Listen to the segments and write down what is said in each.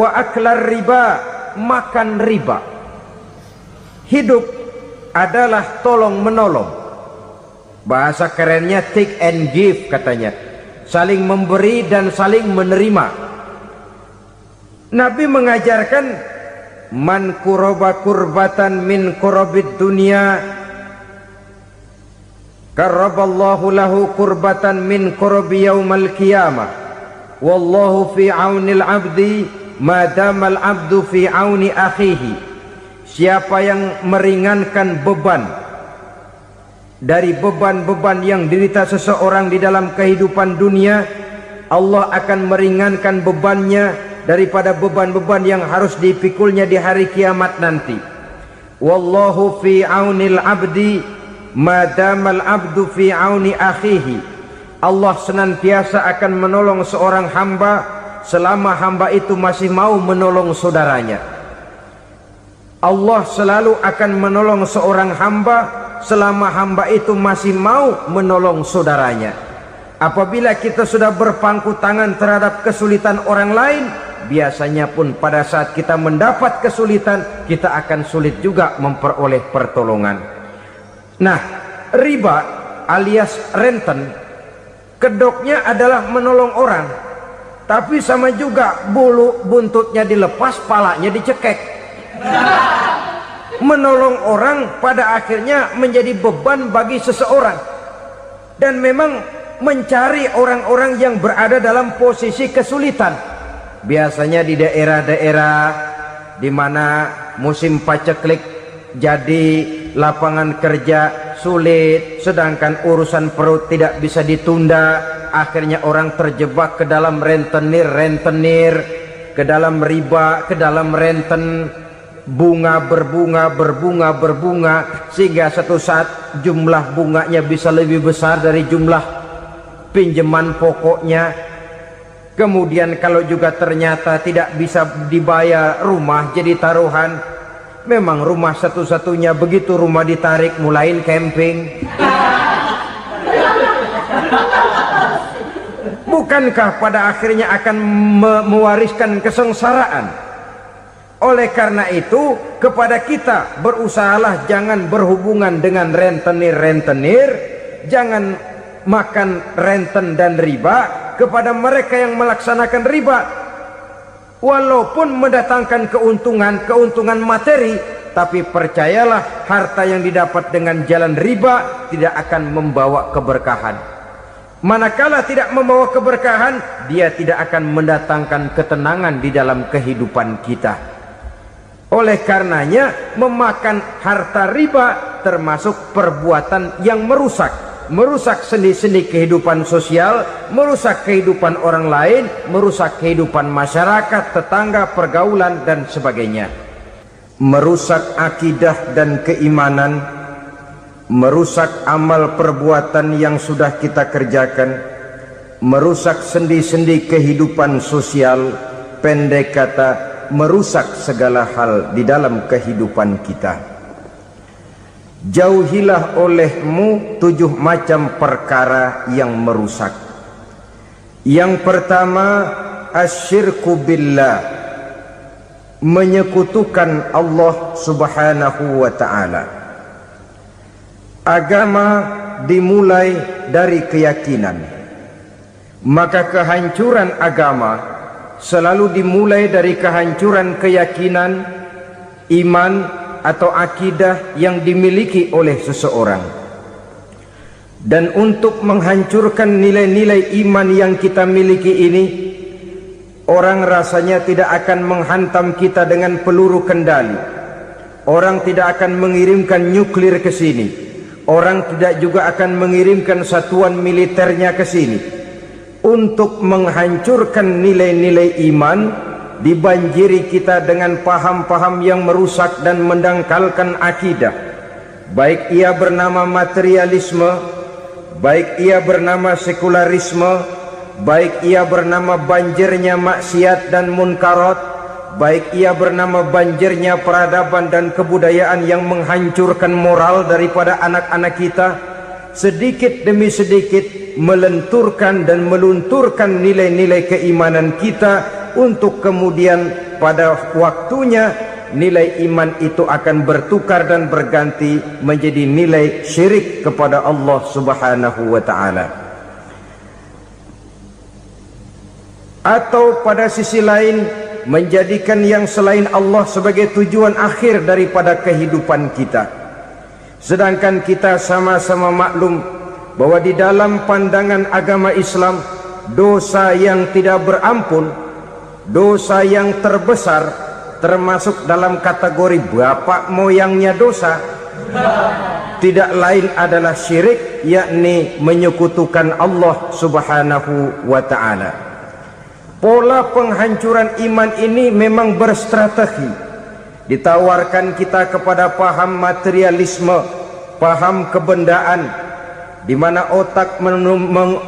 wa aklar riba, makan riba. Hidup adalah tolong menolong. Bahasa kerennya take and give katanya, saling memberi dan saling menerima. Nabi mengajarkan man kuraba kurbatan min kurabid dunya karaballahu lahu kurbatan min kurabi yaumal qiyamah wallahu fi aunil abdi madamal abdu fi auni akhihi. Siapa yang meringankan beban dari beban-beban yang dirita seseorang di dalam kehidupan dunia, Allah akan meringankan bebannya daripada beban-beban yang harus dipikulnya di hari kiamat nanti. Wallahu fi aunil abdi madamal abdu fi auni akhihi. Allah senantiasa akan menolong seorang hamba selama hamba itu masih mau menolong saudaranya. Allah selalu akan menolong seorang hamba selama hamba itu masih mau menolong saudaranya. Apabila kita sudah berpangku tangan terhadap kesulitan orang lain, biasanya pun pada saat kita mendapat kesulitan, kita akan sulit juga memperoleh pertolongan. Nah, riba alias renten, kedoknya adalah menolong orang, tapi sama juga bulu buntutnya dilepas, palanya dicekek. Menolong orang pada akhirnya menjadi beban bagi seseorang, dan memang mencari orang-orang yang berada dalam posisi kesulitan. Biasanya di daerah-daerah di mana musim paceklik jadi lapangan kerja sulit, sedangkan urusan perut tidak bisa ditunda, akhirnya orang terjebak ke dalam rentenir, ke dalam riba, ke dalam renten. Bunga berbunga, sehingga satu saat jumlah bunganya bisa lebih besar dari jumlah pinjaman pokoknya. Kemudian kalau juga ternyata tidak bisa dibayar, rumah jadi taruhan. Memang rumah satu-satunya, begitu rumah ditarik mulain camping. Bukankah pada akhirnya akan mewariskan kesengsaraan? Oleh karena itu, kepada kita berusahalah jangan berhubungan dengan rentenir, jangan makan renten dan riba. Kepada mereka yang melaksanakan riba, walaupun mendatangkan keuntungan materi, tapi percayalah harta yang didapat dengan jalan riba tidak akan membawa keberkahan. Manakala tidak membawa keberkahan, dia tidak akan mendatangkan ketenangan di dalam kehidupan kita. Oleh karenanya, memakan harta riba termasuk perbuatan yang merusak sendi-sendi kehidupan sosial, merusak kehidupan orang lain, merusak kehidupan masyarakat, tetangga, pergaulan dan sebagainya. Merusak akidah dan keimanan, merusak amal perbuatan yang sudah kita kerjakan, merusak sendi-sendi kehidupan sosial, pendek kata merusak segala hal di dalam kehidupan kita. Jauhilah olehmu 7 macam perkara yang merusak. Yang pertama, asyirku billah, menyekutukan Allah subhanahu wa ta'ala. Agama dimulai dari keyakinan, maka kehancuran agama selalu dimulai dari kehancuran keyakinan, iman atau akidah yang dimiliki oleh seseorang. Dan untuk menghancurkan nilai-nilai iman yang kita miliki ini, orang rasanya tidak akan menghantam kita dengan peluru kendali. Orang tidak akan mengirimkan nuklir ke sini. Orang tidak juga akan mengirimkan satuan militernya ke sini. Untuk menghancurkan nilai-nilai iman, dibanjiri kita dengan paham-paham yang merusak dan mendangkalkan akidah, baik ia bernama materialisme, baik ia bernama sekularisme, baik ia bernama banjirnya maksiat dan munkarat, baik ia bernama banjirnya peradaban dan kebudayaan yang menghancurkan moral daripada anak-anak kita. Sedikit demi sedikit melenturkan dan melunturkan nilai-nilai keimanan kita, untuk kemudian pada waktunya nilai iman itu akan bertukar dan berganti menjadi nilai syirik kepada Allah Subhanahu wa ta'ala. Atau pada sisi lain menjadikan yang selain Allah sebagai tujuan akhir daripada kehidupan kita. Sedangkan kita sama-sama maklum bahwa di dalam pandangan agama Islam, dosa yang tidak berampun, dosa yang terbesar, termasuk dalam kategori bapak moyangnya dosa, tidak lain adalah syirik, yakni menyekutukan Allah Subhanahu wa ta'ala. Pola penghancuran iman ini memang berstrategi. Ditawarkan kita kepada paham materialisme, paham kebendaan, di mana otak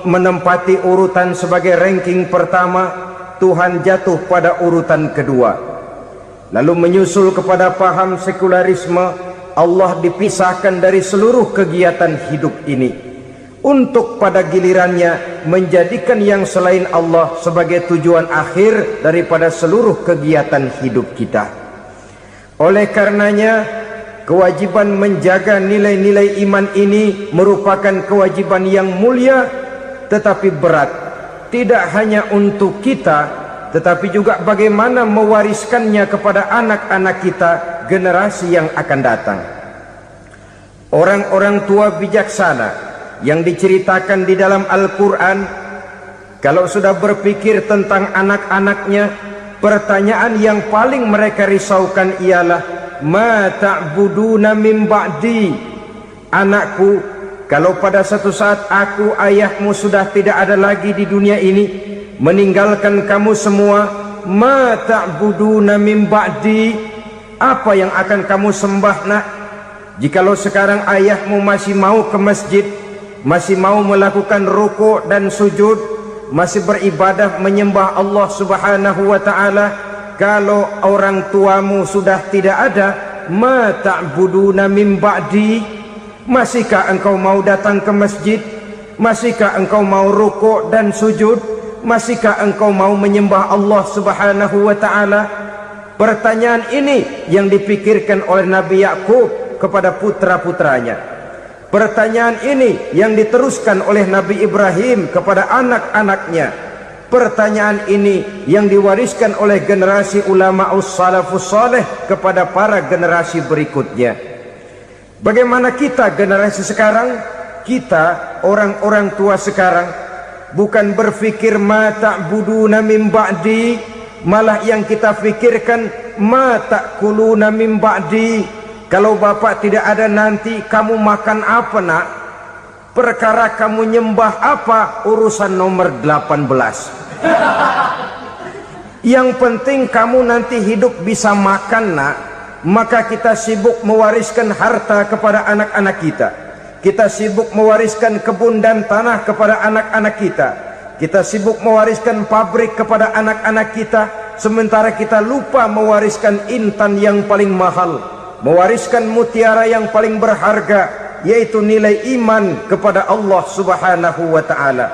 menempati urutan sebagai ranking pertama, Tuhan jatuh pada urutan kedua. Lalu menyusul kepada paham sekularisme, Allah dipisahkan dari seluruh kegiatan hidup ini, untuk pada gilirannya menjadikan yang selain Allah sebagai tujuan akhir daripada seluruh kegiatan hidup kita. Oleh karenanya, kewajiban menjaga nilai-nilai iman ini merupakan kewajiban yang mulia tetapi berat, tidak hanya untuk kita, tetapi juga bagaimana mewariskannya kepada anak-anak kita, generasi yang akan datang. Orang-orang tua bijaksana yang diceritakan di dalam Al-Quran, kalau sudah berpikir tentang anak-anaknya, pertanyaan yang paling mereka risaukan ialah, ma ta'buduna min ba'di. Anakku, kalau pada satu saat aku, ayahmu sudah tidak ada lagi di dunia ini, meninggalkan kamu semua, ma ta'buduna min ba'di, apa yang akan kamu sembah nak? Jikalau sekarang ayahmu masih mau ke masjid, masih mau melakukan rukuk dan sujud, masih beribadah menyembah Allah Subhanahu wa ta'ala, kalau orang tuamu sudah tidak ada, ma ta'buduna min ba'di, masihkah engkau mau datang ke masjid? Masihkah engkau mau rukuk dan sujud? Masihkah engkau mau menyembah Allah Subhanahu wa ta'ala? Pertanyaan ini yang dipikirkan oleh Nabi Yakub kepada putra-putranya. Pertanyaan ini yang diteruskan oleh Nabi Ibrahim kepada anak-anaknya. Pertanyaan ini yang diwariskan oleh generasi ulama salafus saleh kepada para generasi berikutnya. Bagaimana kita generasi sekarang? Kita orang-orang tua sekarang bukan berfikir ma ta'buduna min ba'di, malah yang kita fikirkan ma ta'kuluna min ba'di. Kalau bapak tidak ada nanti kamu makan apa nak? Perkara kamu nyembah apa, urusan nomor 18. Yang penting kamu nanti hidup bisa makan nak. Maka kita sibuk mewariskan harta kepada anak-anak kita. Kita sibuk mewariskan kebun dan tanah kepada anak-anak kita. Kita sibuk mewariskan pabrik kepada anak-anak kita, sementara kita lupa mewariskan intan yang paling mahal, mewariskan mutiara yang paling berharga, yaitu nilai iman kepada Allah Subhanahu wa ta'ala.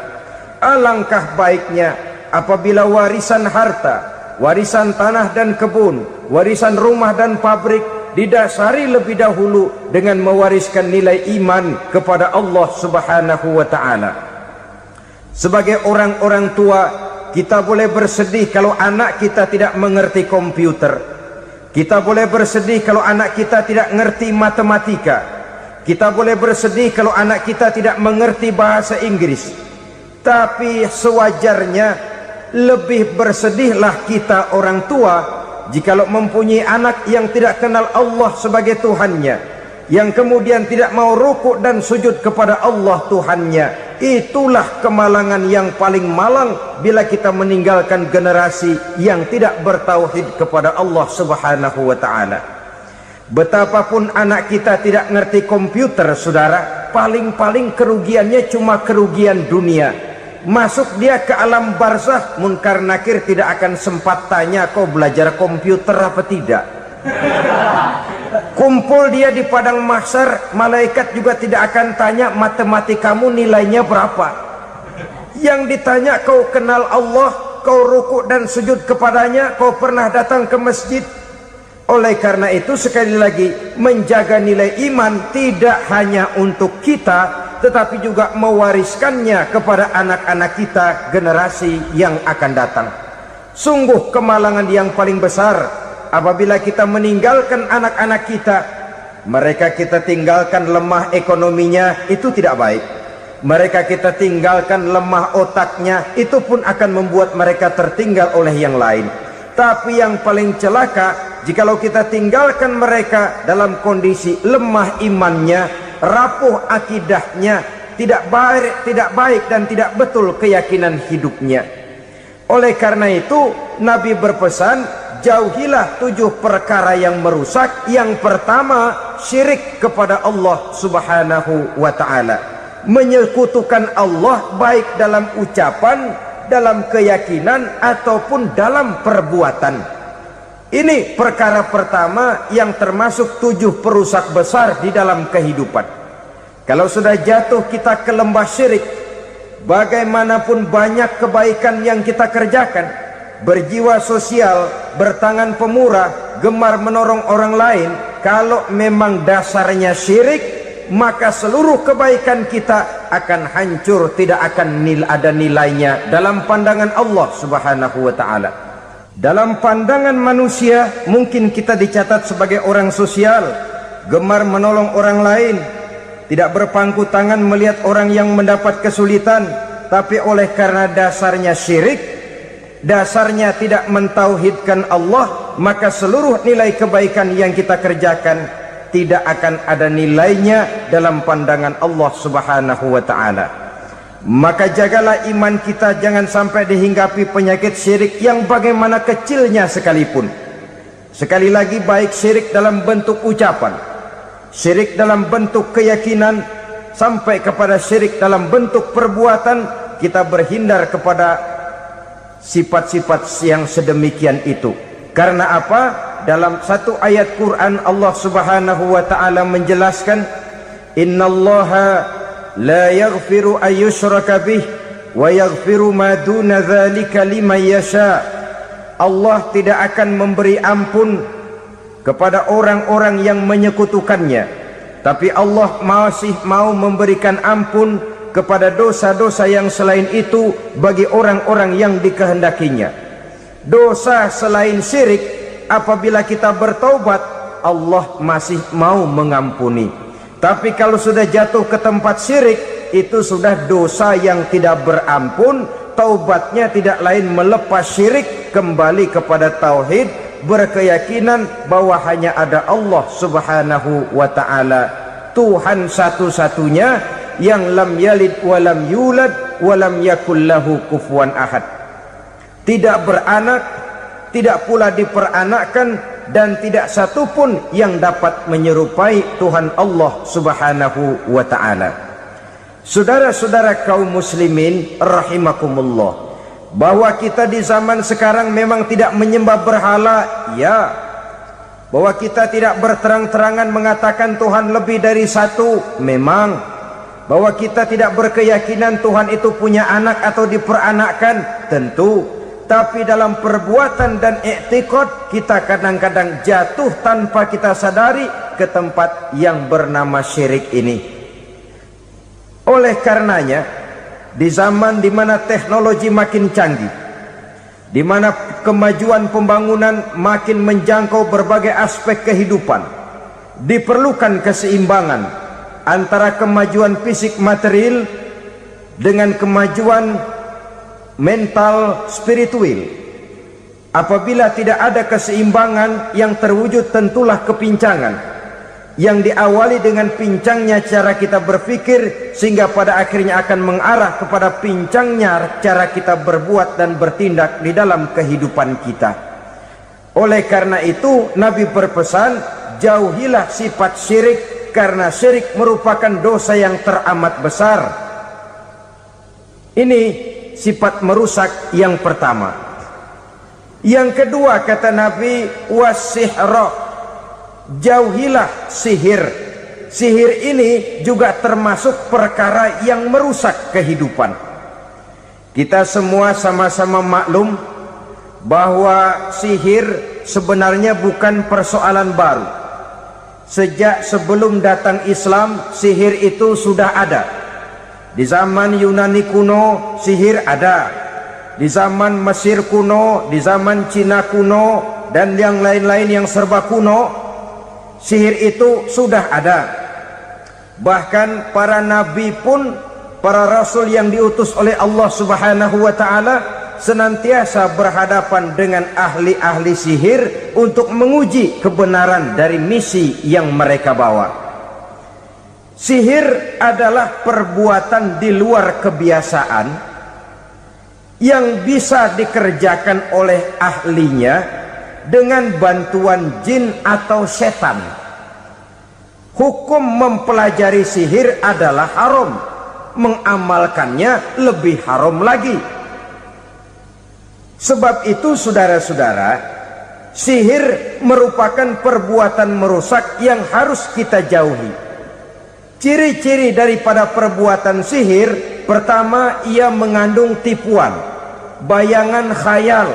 Alangkah baiknya apabila warisan harta, warisan tanah dan kebun, warisan rumah dan pabrik didasari lebih dahulu dengan mewariskan nilai iman kepada Allah Subhanahu wa ta'ala. Sebagai orang-orang tua, kita boleh bersedih kalau anak kita tidak mengerti komputer. Kita boleh bersedih kalau anak kita tidak mengerti matematika. Kita boleh bersedih kalau anak kita tidak mengerti bahasa Inggris. Tapi sewajarnya lebih bersedihlah kita orang tua jikalau mempunyai anak yang tidak kenal Allah sebagai Tuhannya, yang kemudian tidak mau rukuk dan sujud kepada Allah Tuhannya. Itulah kemalangan yang paling malang bila kita meninggalkan generasi yang tidak bertauhid kepada Allah Subhanahu wa ta'ala. Betapapun anak kita tidak ngerti komputer, saudara, paling-paling kerugiannya cuma kerugian dunia. Masuk dia ke alam barzakh, munkar nakir tidak akan sempat tanya kau belajar komputer apa tidak. Kumpul dia di padang mahsyar, malaikat juga tidak akan tanya matematikamu nilainya berapa. Yang ditanya kau kenal Allah, kau rukuk dan sujud kepadanya, kau pernah datang ke masjid. Oleh karena itu sekali lagi, menjaga nilai iman tidak hanya untuk kita, tetapi juga mewariskannya kepada anak-anak kita, generasi yang akan datang. Sungguh kemalangan yang paling besar apabila kita meninggalkan anak-anak kita. Mereka kita tinggalkan lemah ekonominya, itu tidak baik. Mereka kita tinggalkan lemah otaknya, itu pun akan membuat mereka tertinggal oleh yang lain. Tapi yang paling celaka, jikalau kita tinggalkan mereka dalam kondisi lemah imannya, rapuh akidahnya, tidak baik dan tidak betul keyakinan hidupnya. Oleh karena itu Nabi berpesan, jauhilah 7 perkara yang merusak. Yang pertama, syirik kepada Allah subhanahu wa ta'ala, menyekutukan Allah baik dalam ucapan, dalam keyakinan ataupun dalam perbuatan. Ini perkara pertama yang termasuk 7 perusak besar di dalam kehidupan. Kalau sudah jatuh kita ke lembah syirik, bagaimanapun banyak kebaikan yang kita kerjakan, berjiwa sosial, bertangan pemurah, gemar menolong orang lain, kalau memang dasarnya syirik, maka seluruh kebaikan kita akan hancur, tidak akan ada nilainya dalam pandangan Allah subhanahu wa ta'ala. Dalam pandangan manusia mungkin kita dicatat sebagai orang sosial, gemar menolong orang lain, tidak berpangku tangan melihat orang yang mendapat kesulitan. Tapi oleh karena dasarnya syirik, dasarnya tidak mentauhidkan Allah, maka seluruh nilai kebaikan yang kita kerjakan tidak akan ada nilainya dalam pandangan Allah subhanahu wa ta'ala. Maka jagalah iman kita, jangan sampai dihinggapi penyakit syirik yang bagaimana kecilnya sekalipun. Sekali lagi, baik syirik dalam bentuk ucapan, syirik dalam bentuk keyakinan, sampai kepada syirik dalam bentuk perbuatan, kita berhindar kepada sifat-sifat yang sedemikian itu. Karena apa? Dalam satu ayat Quran Allah subhanahu wa ta'ala menjelaskan, innallaha la yaghfiru ayyushraka bih wa yaghfiru ma duna dzalika liman yasha. Allah tidak akan memberi ampun kepada orang-orang yang menyekutukannya, tapi Allah masih mau memberikan ampun kepada dosa-dosa yang selain itu bagi orang-orang yang dikehendakinya. Dosa selain syirik, apabila kita bertaubat, Allah masih mau mengampuni. Tapi kalau sudah jatuh ke tempat syirik, itu sudah dosa yang tidak berampun. Taubatnya tidak lain melepas syirik, kembali kepada tauhid, berkeyakinan bahwa hanya ada Allah subhanahu wa ta'ala, Tuhan satu-satunya, yang lam yalid walam yulad walam yakul lahu kufuwan ahad. Tidak beranak, tidak pula diperanakkan, dan tidak satupun yang dapat menyerupai Tuhan Allah subhanahu wa ta'ala. Saudara-saudara kaum muslimin rahimakumullah, bahwa kita di zaman sekarang memang tidak menyembah berhala, ya. Bahwa kita tidak berterang-terangan mengatakan Tuhan lebih dari satu, memang. Bahwa kita tidak berkeyakinan Tuhan itu punya anak atau diperanakkan, tentu. Tapi dalam perbuatan dan i'tiqad, kita kadang-kadang jatuh tanpa kita sadari ke tempat yang bernama syirik ini. Oleh karenanya, di zaman di mana teknologi makin canggih, di mana kemajuan pembangunan makin menjangkau berbagai aspek kehidupan, diperlukan keseimbangan antara kemajuan fisik material dengan kemajuan mental spiritual. Apabila tidak ada keseimbangan, yang terwujud tentulah kepincangan, yang diawali dengan pincangnya cara kita berpikir, sehingga pada akhirnya akan mengarah kepada pincangnya cara kita berbuat dan bertindak di dalam kehidupan kita. Oleh karena itu Nabi berpesan, jauhilah sifat syirik, karena syirik merupakan dosa yang teramat besar. Ini sifat merusak yang pertama. Yang kedua, kata Nabi, wasihra, jauhilah sihir. Sihir ini juga termasuk perkara yang merusak kehidupan. Kita semua sama-sama maklum bahwa sihir sebenarnya bukan persoalan baru. Sejak sebelum datang Islam, sihir itu sudah ada. Di zaman Yunani kuno, sihir ada. Di zaman Mesir kuno, di zaman Cina kuno, dan yang lain-lain yang serba kuno, sihir itu sudah ada. Bahkan para nabi pun, para rasul yang diutus oleh Allah Subhanahu wa ta'ala, senantiasa berhadapan dengan ahli-ahli sihir untuk menguji kebenaran dari misi yang mereka bawa. Sihir adalah perbuatan di luar kebiasaan yang bisa dikerjakan oleh ahlinya dengan bantuan jin atau setan. Hukum mempelajari sihir adalah haram, mengamalkannya lebih haram lagi. Sebab itu saudara-saudara, sihir merupakan perbuatan merusak yang harus kita jauhi. Ciri-ciri daripada perbuatan sihir, pertama, ia mengandung tipuan, bayangan khayal.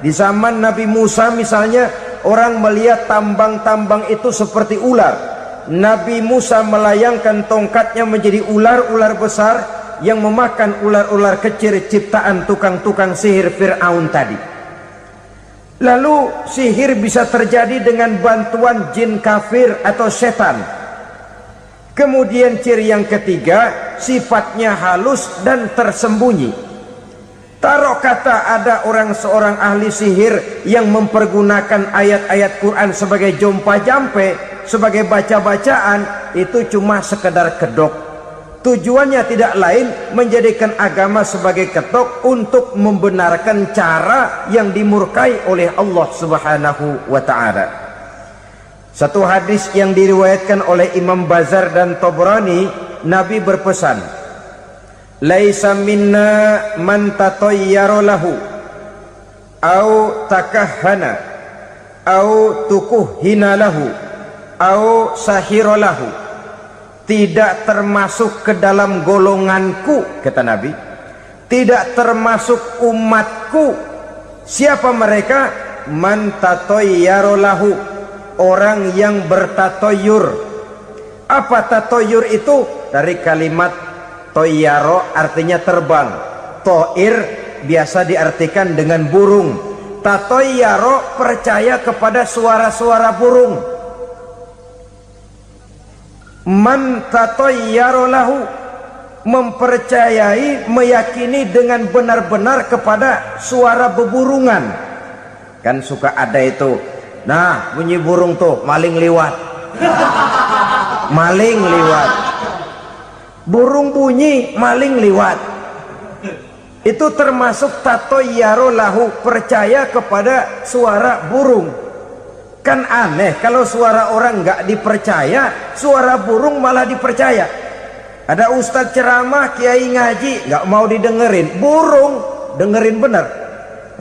Di zaman Nabi Musa misalnya, orang melihat tambang-tambang itu seperti ular. Nabi Musa melayangkan tongkatnya menjadi ular-ular besar yang memakan ular-ular kecil ciptaan tukang-tukang sihir Fir'aun tadi. Lalu sihir bisa terjadi dengan bantuan jin kafir atau setan. Kemudian ciri yang ketiga, sifatnya halus dan tersembunyi. Taruh kata ada seorang ahli sihir yang mempergunakan ayat-ayat Quran sebagai jompa-jampe, sebagai baca-bacaan, itu cuma sekedar kedok. Tujuannya tidak lain menjadikan agama sebagai ketok untuk membenarkan cara yang dimurkai oleh Allah Subhanahu wa ta'ala. Satu hadis yang diriwayatkan oleh Imam Bazar dan Tabrani, Nabi berpesan, "Laisa minna man tatayyara lahu au takahhana au tukuhhina lahu au sahira lahu." Tidak termasuk ke dalam golonganku, kata Nabi. Tidak termasuk umatku. Siapa mereka? Man tatayyara lahu, orang yang bertatoyur. Apa tatoyur itu? Dari kalimat toyaro, artinya terbang. Toir biasa diartikan dengan burung. Tatoyaro percaya kepada suara-suara burung. Man tatayyara lahu, mempercayai, meyakini dengan benar-benar kepada suara beburungan. Kan suka ada itu, nah bunyi burung tuh, maling liwat. Maling liwat, burung bunyi, maling liwat. Itu termasuk tatayyara lahu, percaya kepada suara burung. Kan aneh kalau suara orang nggak dipercaya, suara burung malah dipercaya. Ada ustadz ceramah, kiai ngaji, nggak mau didengerin, burung dengerin bener.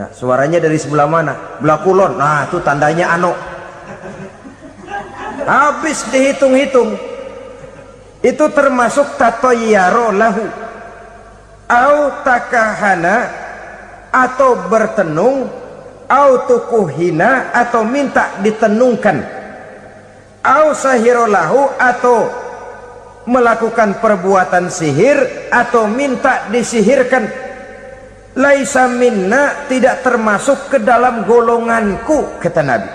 Nah, suaranya dari sebelah mana? Belah kulon. Nah, itu tandanya ano. Habis dihitung-hitung. Itu termasuk tatayyara lahu. Au takahana, atau bertenung, au tukuhina, atau minta ditenungkan, au sahirolahu, atau melakukan perbuatan sihir atau minta disihirkan. Laisa minna, tidak termasuk ke dalam golonganku, kata Nabi.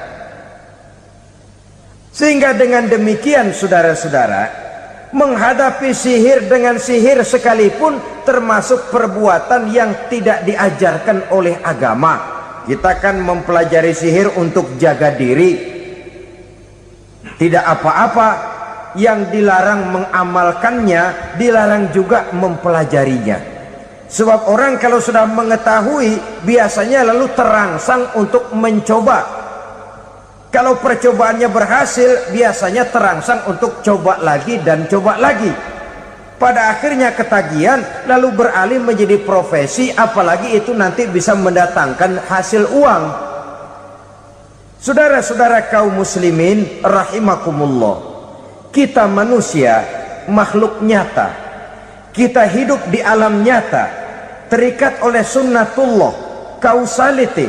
Sehingga dengan demikian saudara-saudara, menghadapi sihir dengan sihir sekalipun termasuk perbuatan yang tidak diajarkan oleh agama. Kita kan mempelajari sihir untuk jaga diri, tidak apa-apa. Yang dilarang mengamalkannya, dilarang juga mempelajarinya. Sebab orang kalau sudah mengetahui, biasanya lalu terangsang untuk mencoba. Kalau percobaannya berhasil, biasanya terangsang untuk coba lagi dan coba lagi. Pada akhirnya ketagihan, lalu beralih menjadi profesi, apalagi itu nanti bisa mendatangkan hasil uang. Saudara-saudara kaum muslimin rahimakumullah, kita manusia makhluk nyata, kita hidup di alam nyata, terikat oleh sunnatullah, causality.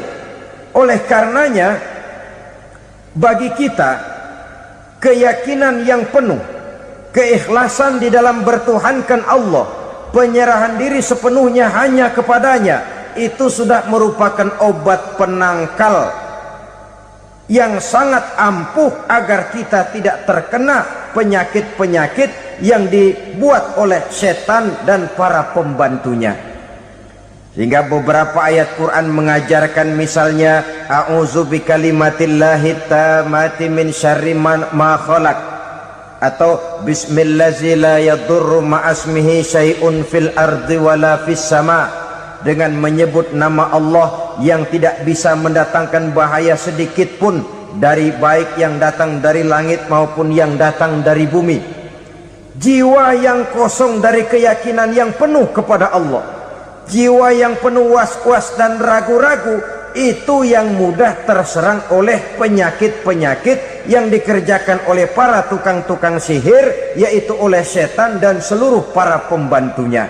Oleh karenanya bagi kita keyakinan yang penuh, keikhlasan di dalam bertuhankan Allah, penyerahan diri sepenuhnya hanya kepadanya, itu sudah merupakan obat penangkal yang sangat ampuh agar kita tidak terkena penyakit-penyakit yang dibuat oleh setan dan para pembantunya. Sehingga beberapa ayat Quran mengajarkan, misalnya a'udzu bikalimatillahi tammati min syarri ma khalaq, atau bismillazi la yadurru ma'asmihi syai'un fil ardi wala fis sama, dengan menyebut nama Allah yang tidak bisa mendatangkan bahaya sedikit pun, dari baik yang datang dari langit maupun yang datang dari bumi. Jiwa yang kosong dari keyakinan yang penuh kepada Allah, jiwa yang penuh was-was dan ragu-ragu, itu yang mudah terserang oleh penyakit-penyakit yang dikerjakan oleh para tukang-tukang sihir, yaitu oleh setan dan seluruh para pembantunya.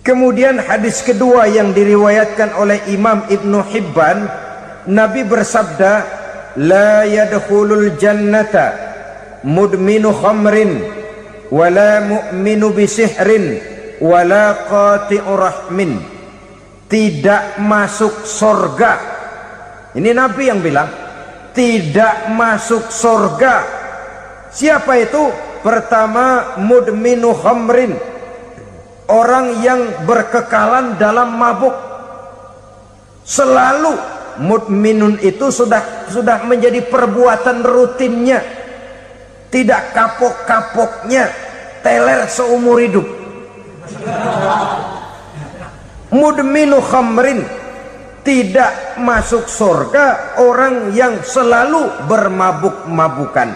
Kemudian hadis kedua yang diriwayatkan oleh Imam Ibnu Hibban, Nabi bersabda, la yadkhulul jannata mudminu khamrin wala mu'minu bisihrin wala qati'u rahmin. Tidak masuk surga. Ini Nabi yang bilang, tidak masuk surga. Siapa itu? Pertama, mudminu khamrin, orang yang berkekalan dalam mabuk. Selalu mudminun itu sudah menjadi perbuatan rutinnya, tidak kapok-kapoknya, teler seumur hidup. Mudminu khamrin, tidak masuk surga orang yang selalu bermabuk-mabukan.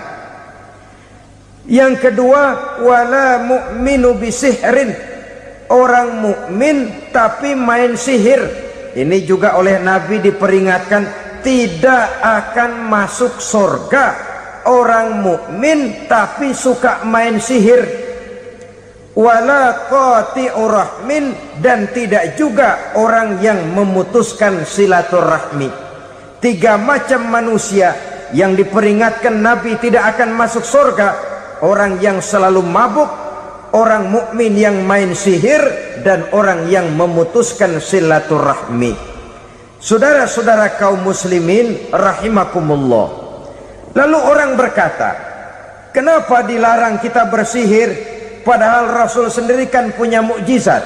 Yang kedua, wala mu'minu bisihrin, orang mukmin tapi main sihir. Ini juga oleh Nabi diperingatkan, tidak akan masuk surga orang mukmin tapi suka main sihir. Wala qati'u rahmin, dan tidak juga orang yang memutuskan silaturahmi. Tiga macam manusia yang diperingatkan Nabi tidak akan masuk surga: orang yang selalu mabuk, orang mukmin yang main sihir, dan orang yang memutuskan silaturahmi. Saudara-saudara kaum muslimin rahimakumullah. Lalu orang berkata, kenapa dilarang kita bersihir padahal Rasul sendiri kan punya mukjizat?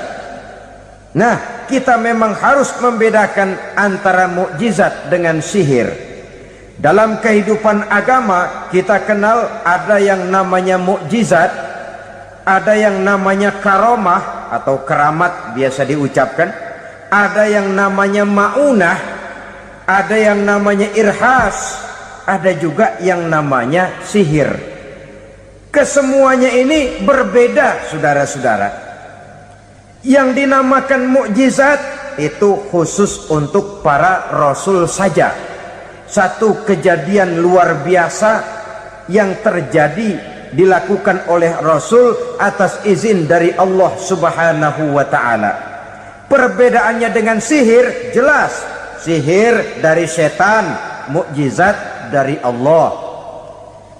Nah, kita memang harus membedakan antara mukjizat dengan sihir. Dalam kehidupan agama kita kenal ada yang namanya mukjizat, ada yang namanya karomah atau keramat biasa diucapkan, ada yang namanya maunah, ada yang namanya irhas, ada juga yang namanya sihir. Kesemuanya ini berbeda, saudara-saudara. Yang dinamakan mukjizat itu khusus untuk para rasul saja. Satu kejadian luar biasa yang terjadi dilakukan oleh Rasul atas izin dari Allah Subhanahu wa ta'ala. Perbedaannya dengan sihir jelas. Sihir dari setan, mukjizat dari Allah.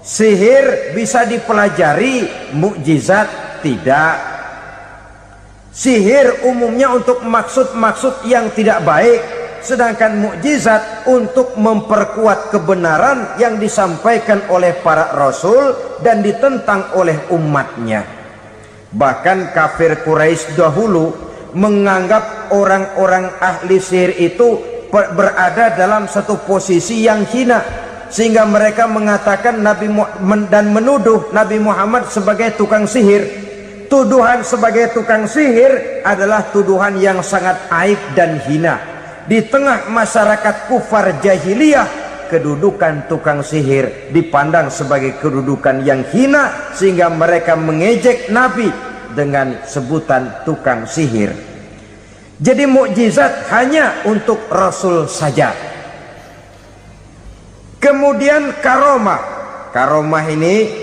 Sihir bisa dipelajari, mukjizat tidak. Sihir umumnya untuk maksud-maksud yang tidak baik, sedangkan mukjizat untuk memperkuat kebenaran yang disampaikan oleh para rasul dan ditentang oleh umatnya. Bahkan kafir Quraisy dahulu menganggap orang-orang ahli sihir itu berada dalam satu posisi yang hina, sehingga mereka mengatakan dan menuduh Nabi Muhammad sebagai tukang sihir. Tuduhan sebagai tukang sihir adalah tuduhan yang sangat aib dan hina. Di tengah masyarakat kufar jahiliyah, kedudukan tukang sihir dipandang sebagai kedudukan yang hina, sehingga mereka mengejek Nabi dengan sebutan tukang sihir. Jadi mukjizat hanya untuk Rasul saja. Kemudian karomah. Karomah ini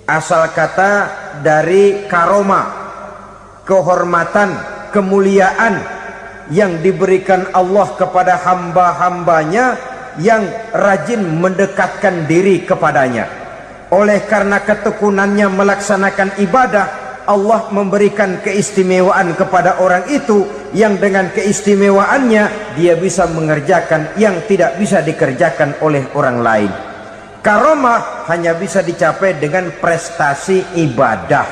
asal kata dari karoma. kehormatan, kemuliaan yang diberikan Allah kepada hamba-hambanya yang rajin mendekatkan diri kepadanya. Oleh karena ketekunannya melaksanakan ibadah, Allah memberikan keistimewaan kepada orang itu yang dengan keistimewaannya dia bisa mengerjakan yang tidak bisa dikerjakan oleh orang lain. Karomah hanya bisa dicapai dengan prestasi ibadah.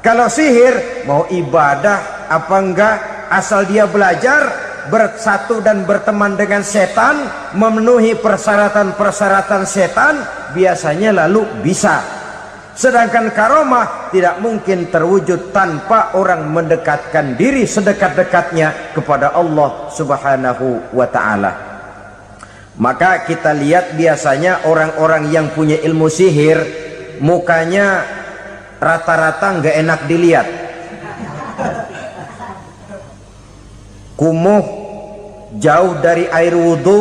Kalau sihir mau ibadah apa enggak, asal dia belajar, bersatu dan berteman dengan setan, memenuhi persyaratan-persyaratan setan, biasanya lalu bisa. Sedangkan karomah tidak mungkin terwujud tanpa orang mendekatkan diri sedekat-dekatnya kepada Allah Subhanahu wa ta'ala. Maka kita lihat biasanya orang-orang yang punya ilmu sihir, mukanya rata-rata nggak enak dilihat. Kumuh, jauh dari air wudhu,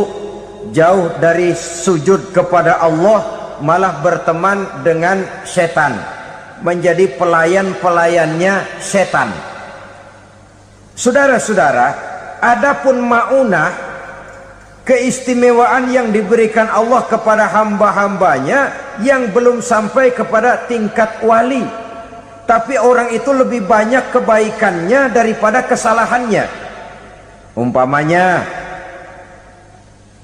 jauh dari sujud kepada Allah, malah berteman dengan setan, menjadi pelayan-pelayannya setan. Saudara-saudara, adapun maunah, keistimewaan yang diberikan Allah kepada hamba-hambanya yang belum sampai kepada tingkat wali, tapi orang itu lebih banyak kebaikannya daripada kesalahannya. Umpamanya,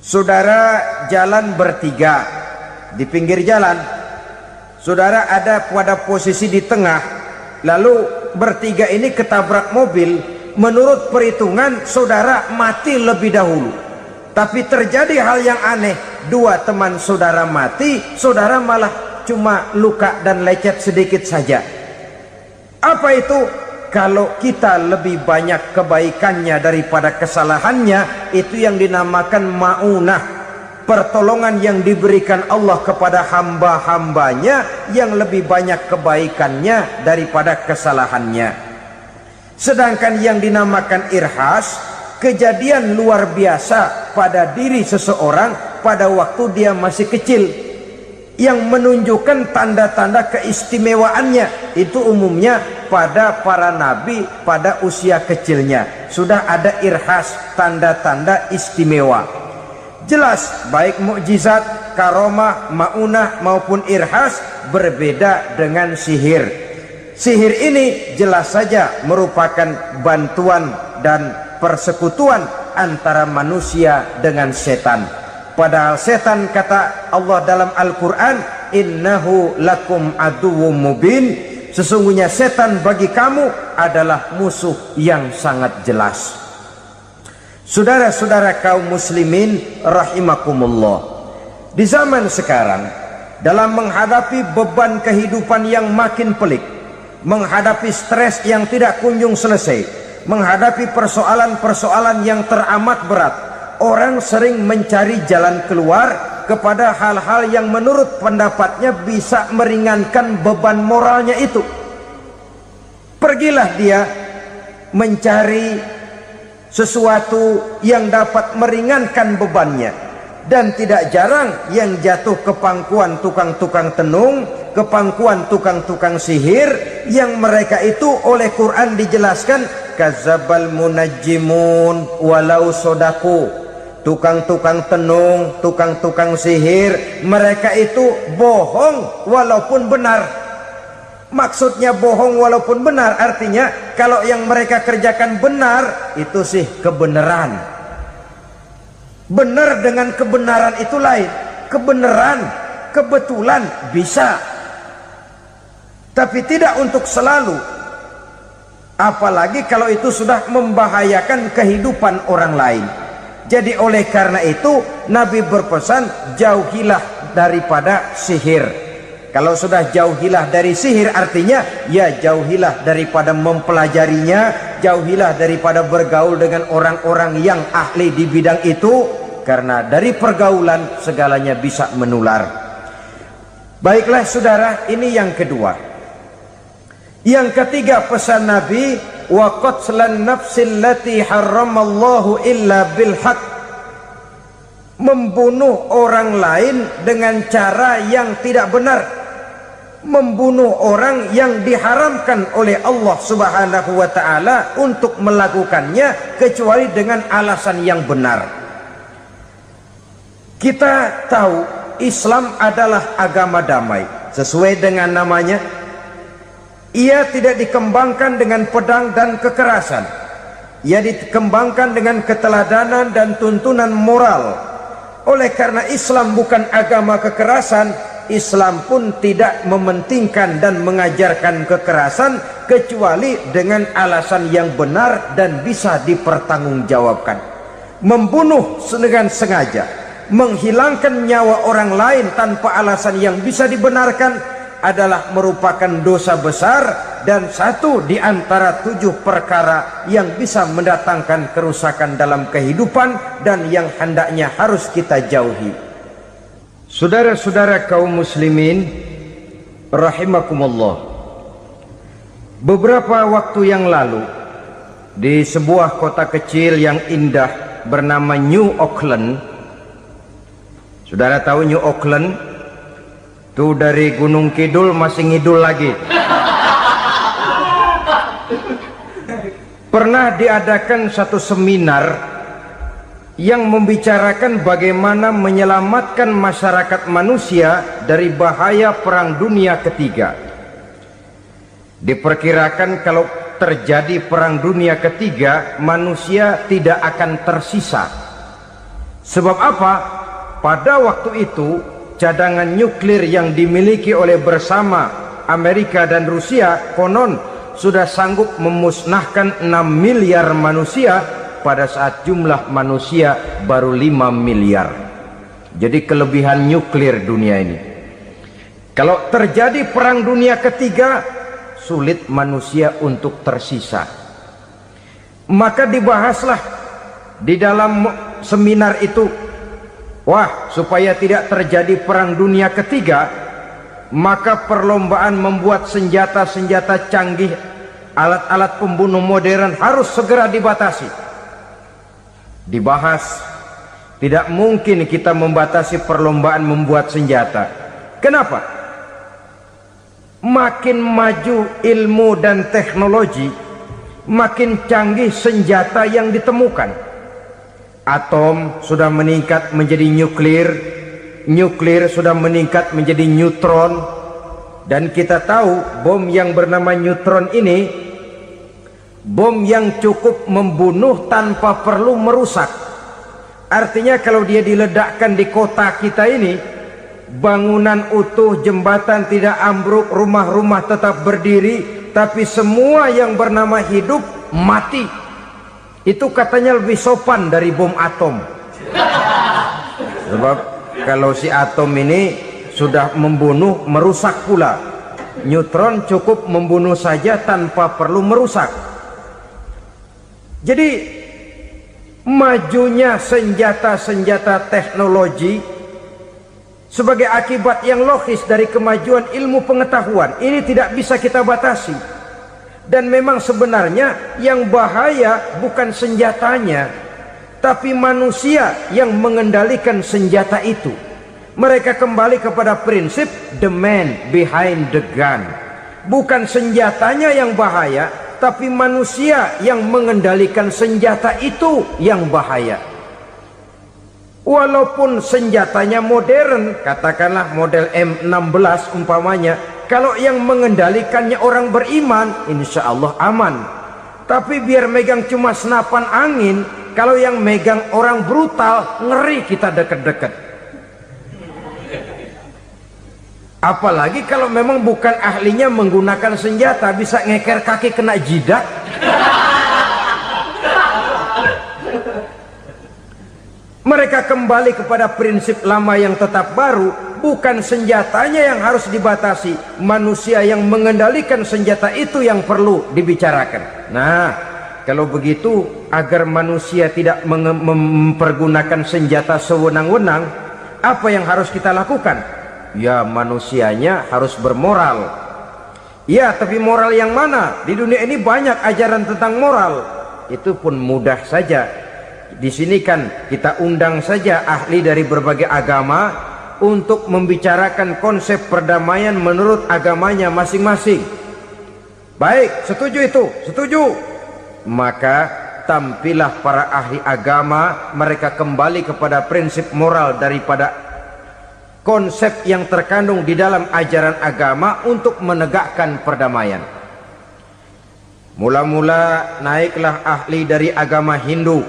saudara jalan bertiga, di pinggir jalan, saudara ada pada posisi di tengah, lalu bertiga ini ketabrak mobil. Menurut perhitungan saudara mati lebih dahulu, tapi terjadi hal yang aneh, dua teman saudara mati, saudara malah cuma luka dan lecet sedikit saja. Apa itu? Kalau kita lebih banyak kebaikannya daripada kesalahannya, itu yang dinamakan maunah, pertolongan yang diberikan Allah kepada hamba-hambanya yang lebih banyak kebaikannya daripada kesalahannya. Sedangkan yang dinamakan irhas, kejadian luar biasa pada diri seseorang pada waktu dia masih kecil, yang menunjukkan tanda-tanda keistimewaannya. Itu umumnya pada para nabi pada usia kecilnya sudah ada irhas, tanda-tanda istimewa. Jelas baik mukjizat, karomah, maunah maupun irhas berbeda dengan sihir. Sihir ini jelas saja merupakan bantuan dan persekutuan antara manusia dengan setan. Padahal setan, kata Allah dalam Al-Quran, innahu lakum aduwwum mubin, sesungguhnya setan bagi kamu adalah musuh yang sangat jelas. Saudara-saudara kaum muslimin rahimakumullah, di zaman sekarang dalam menghadapi beban kehidupan yang makin pelik, menghadapi stres yang tidak kunjung selesai, menghadapi persoalan-persoalan yang teramat berat, orang sering mencari jalan keluar kepada hal-hal yang menurut pendapatnya bisa meringankan beban moralnya itu. Pergilah dia mencari sesuatu yang dapat meringankan bebannya, dan tidak jarang yang jatuh ke pangkuan tukang-tukang tenung, ke pangkuan tukang-tukang sihir, yang mereka itu oleh Quran dijelaskan kazabal munajjimun walau sodaku. Tukang-tukang tenung, tukang-tukang sihir, mereka itu bohong walaupun benar. Maksudnya bohong walaupun benar, artinya kalau yang mereka kerjakan benar, itu sih kebenaran. Benar dengan kebenaran itu lain. Kebenaran, kebetulan bisa, tapi tidak untuk selalu. Apalagi kalau itu sudah membahayakan kehidupan orang lain. Jadi oleh karena itu Nabi berpesan, jauhilah daripada sihir. Kalau sudah jauhilah dari sihir, artinya ya jauhilah daripada mempelajarinya, jauhilah daripada bergaul dengan orang-orang yang ahli di bidang itu, karena dari pergaulan segalanya bisa menular. Baiklah saudara, ini yang kedua. Yang ketiga pesan Nabi, wa qatlan nafsil lati harramallahu illa bil haq, membunuh orang lain dengan cara yang tidak benar, membunuh orang yang diharamkan oleh Allah Subhanahu wa ta'ala untuk melakukannya kecuali dengan alasan yang benar. Kita tahu Islam adalah agama damai. Sesuai dengan namanya, ia tidak dikembangkan dengan pedang dan kekerasan. Ia dikembangkan dengan keteladanan dan tuntunan moral. Oleh karena Islam bukan agama kekerasan, Islam pun tidak mementingkan dan mengajarkan kekerasan kecuali dengan alasan yang benar dan bisa dipertanggungjawabkan. Membunuh dengan sengaja, menghilangkan nyawa orang lain tanpa alasan yang bisa dibenarkan adalah merupakan dosa besar dan satu di antara 7 perkara yang bisa mendatangkan kerusakan dalam kehidupan dan yang hendaknya harus kita jauhi. Saudara-saudara kaum muslimin rahimakumullah, beberapa waktu yang lalu di sebuah kota kecil yang indah bernama New Auckland, saudara tahu New Auckland? Itu dari Gunung Kidul masih ngidul lagi. Pernah diadakan satu seminar yang membicarakan bagaimana menyelamatkan masyarakat manusia dari bahaya Perang Dunia Ketiga. Diperkirakan kalau terjadi Perang Dunia Ketiga, manusia tidak akan tersisa. Sebab apa? Pada waktu itu cadangan nuklir yang dimiliki oleh bersama Amerika dan Rusia konon sudah sanggup memusnahkan 6 miliar manusia pada saat jumlah manusia baru 5 miliar. Jadi kelebihan nuklir dunia ini. Kalau terjadi Perang Dunia Ketiga, sulit manusia untuk tersisa. Maka dibahaslah di dalam seminar itu, wah, supaya tidak terjadi Perang Dunia Ketiga, maka perlombaan membuat senjata-senjata canggih, alat-alat pembunuh modern harus segera dibatasi. Dibahas, tidak mungkin kita membatasi perlombaan membuat senjata. Kenapa? Makin maju ilmu dan teknologi, makin canggih senjata yang ditemukan. Atom sudah meningkat menjadi nuklir, nuklir sudah meningkat menjadi neutron, dan kita tahu bom yang bernama neutron ini bom yang cukup membunuh tanpa perlu merusak. Artinya kalau dia diledakkan di kota kita ini, bangunan utuh, jembatan tidak ambruk, rumah-rumah tetap berdiri, tapi semua yang bernama hidup mati. Itu katanya lebih sopan dari bom atom. Sebab kalau si atom ini sudah membunuh, merusak pula. Neutron cukup membunuh saja tanpa perlu merusak. Jadi majunya senjata-senjata teknologi sebagai akibat yang logis dari kemajuan ilmu pengetahuan ini tidak bisa kita batasi. Dan memang sebenarnya yang bahaya bukan senjatanya, tapi manusia yang mengendalikan senjata itu. Mereka kembali kepada prinsip the man behind the gun. Bukan senjatanya yang bahaya, tapi manusia yang mengendalikan senjata itu yang bahaya. Walaupun senjatanya modern, katakanlah model M16 umpamanya, kalau yang mengendalikannya orang beriman, insya Allah aman. Tapi biar megang cuma senapan angin, kalau yang megang orang brutal, ngeri kita deket-deket. Apalagi kalau memang bukan ahlinya menggunakan senjata, bisa ngeker kaki kena jidat. Mereka kembali kepada prinsip lama yang tetap baru, bukan senjatanya yang harus dibatasi, manusia yang mengendalikan senjata itu yang perlu dibicarakan. Nah, kalau begitu, agar manusia tidak mempergunakan senjata sewenang-wenang, apa yang harus kita lakukan? Ya, manusianya harus bermoral. Ya, tapi moral yang mana? Di dunia ini banyak ajaran tentang moral. Itu pun mudah saja. Di sini kan kita undang saja ahli dari berbagai agama, untuk membicarakan konsep perdamaian menurut agamanya masing-masing. Baik, setuju itu, setuju. Maka tampillah para ahli agama, mereka kembali kepada prinsip moral daripada konsep yang terkandung di dalam ajaran agama untuk menegakkan perdamaian. Mula-mula naiklah ahli dari agama Hindu,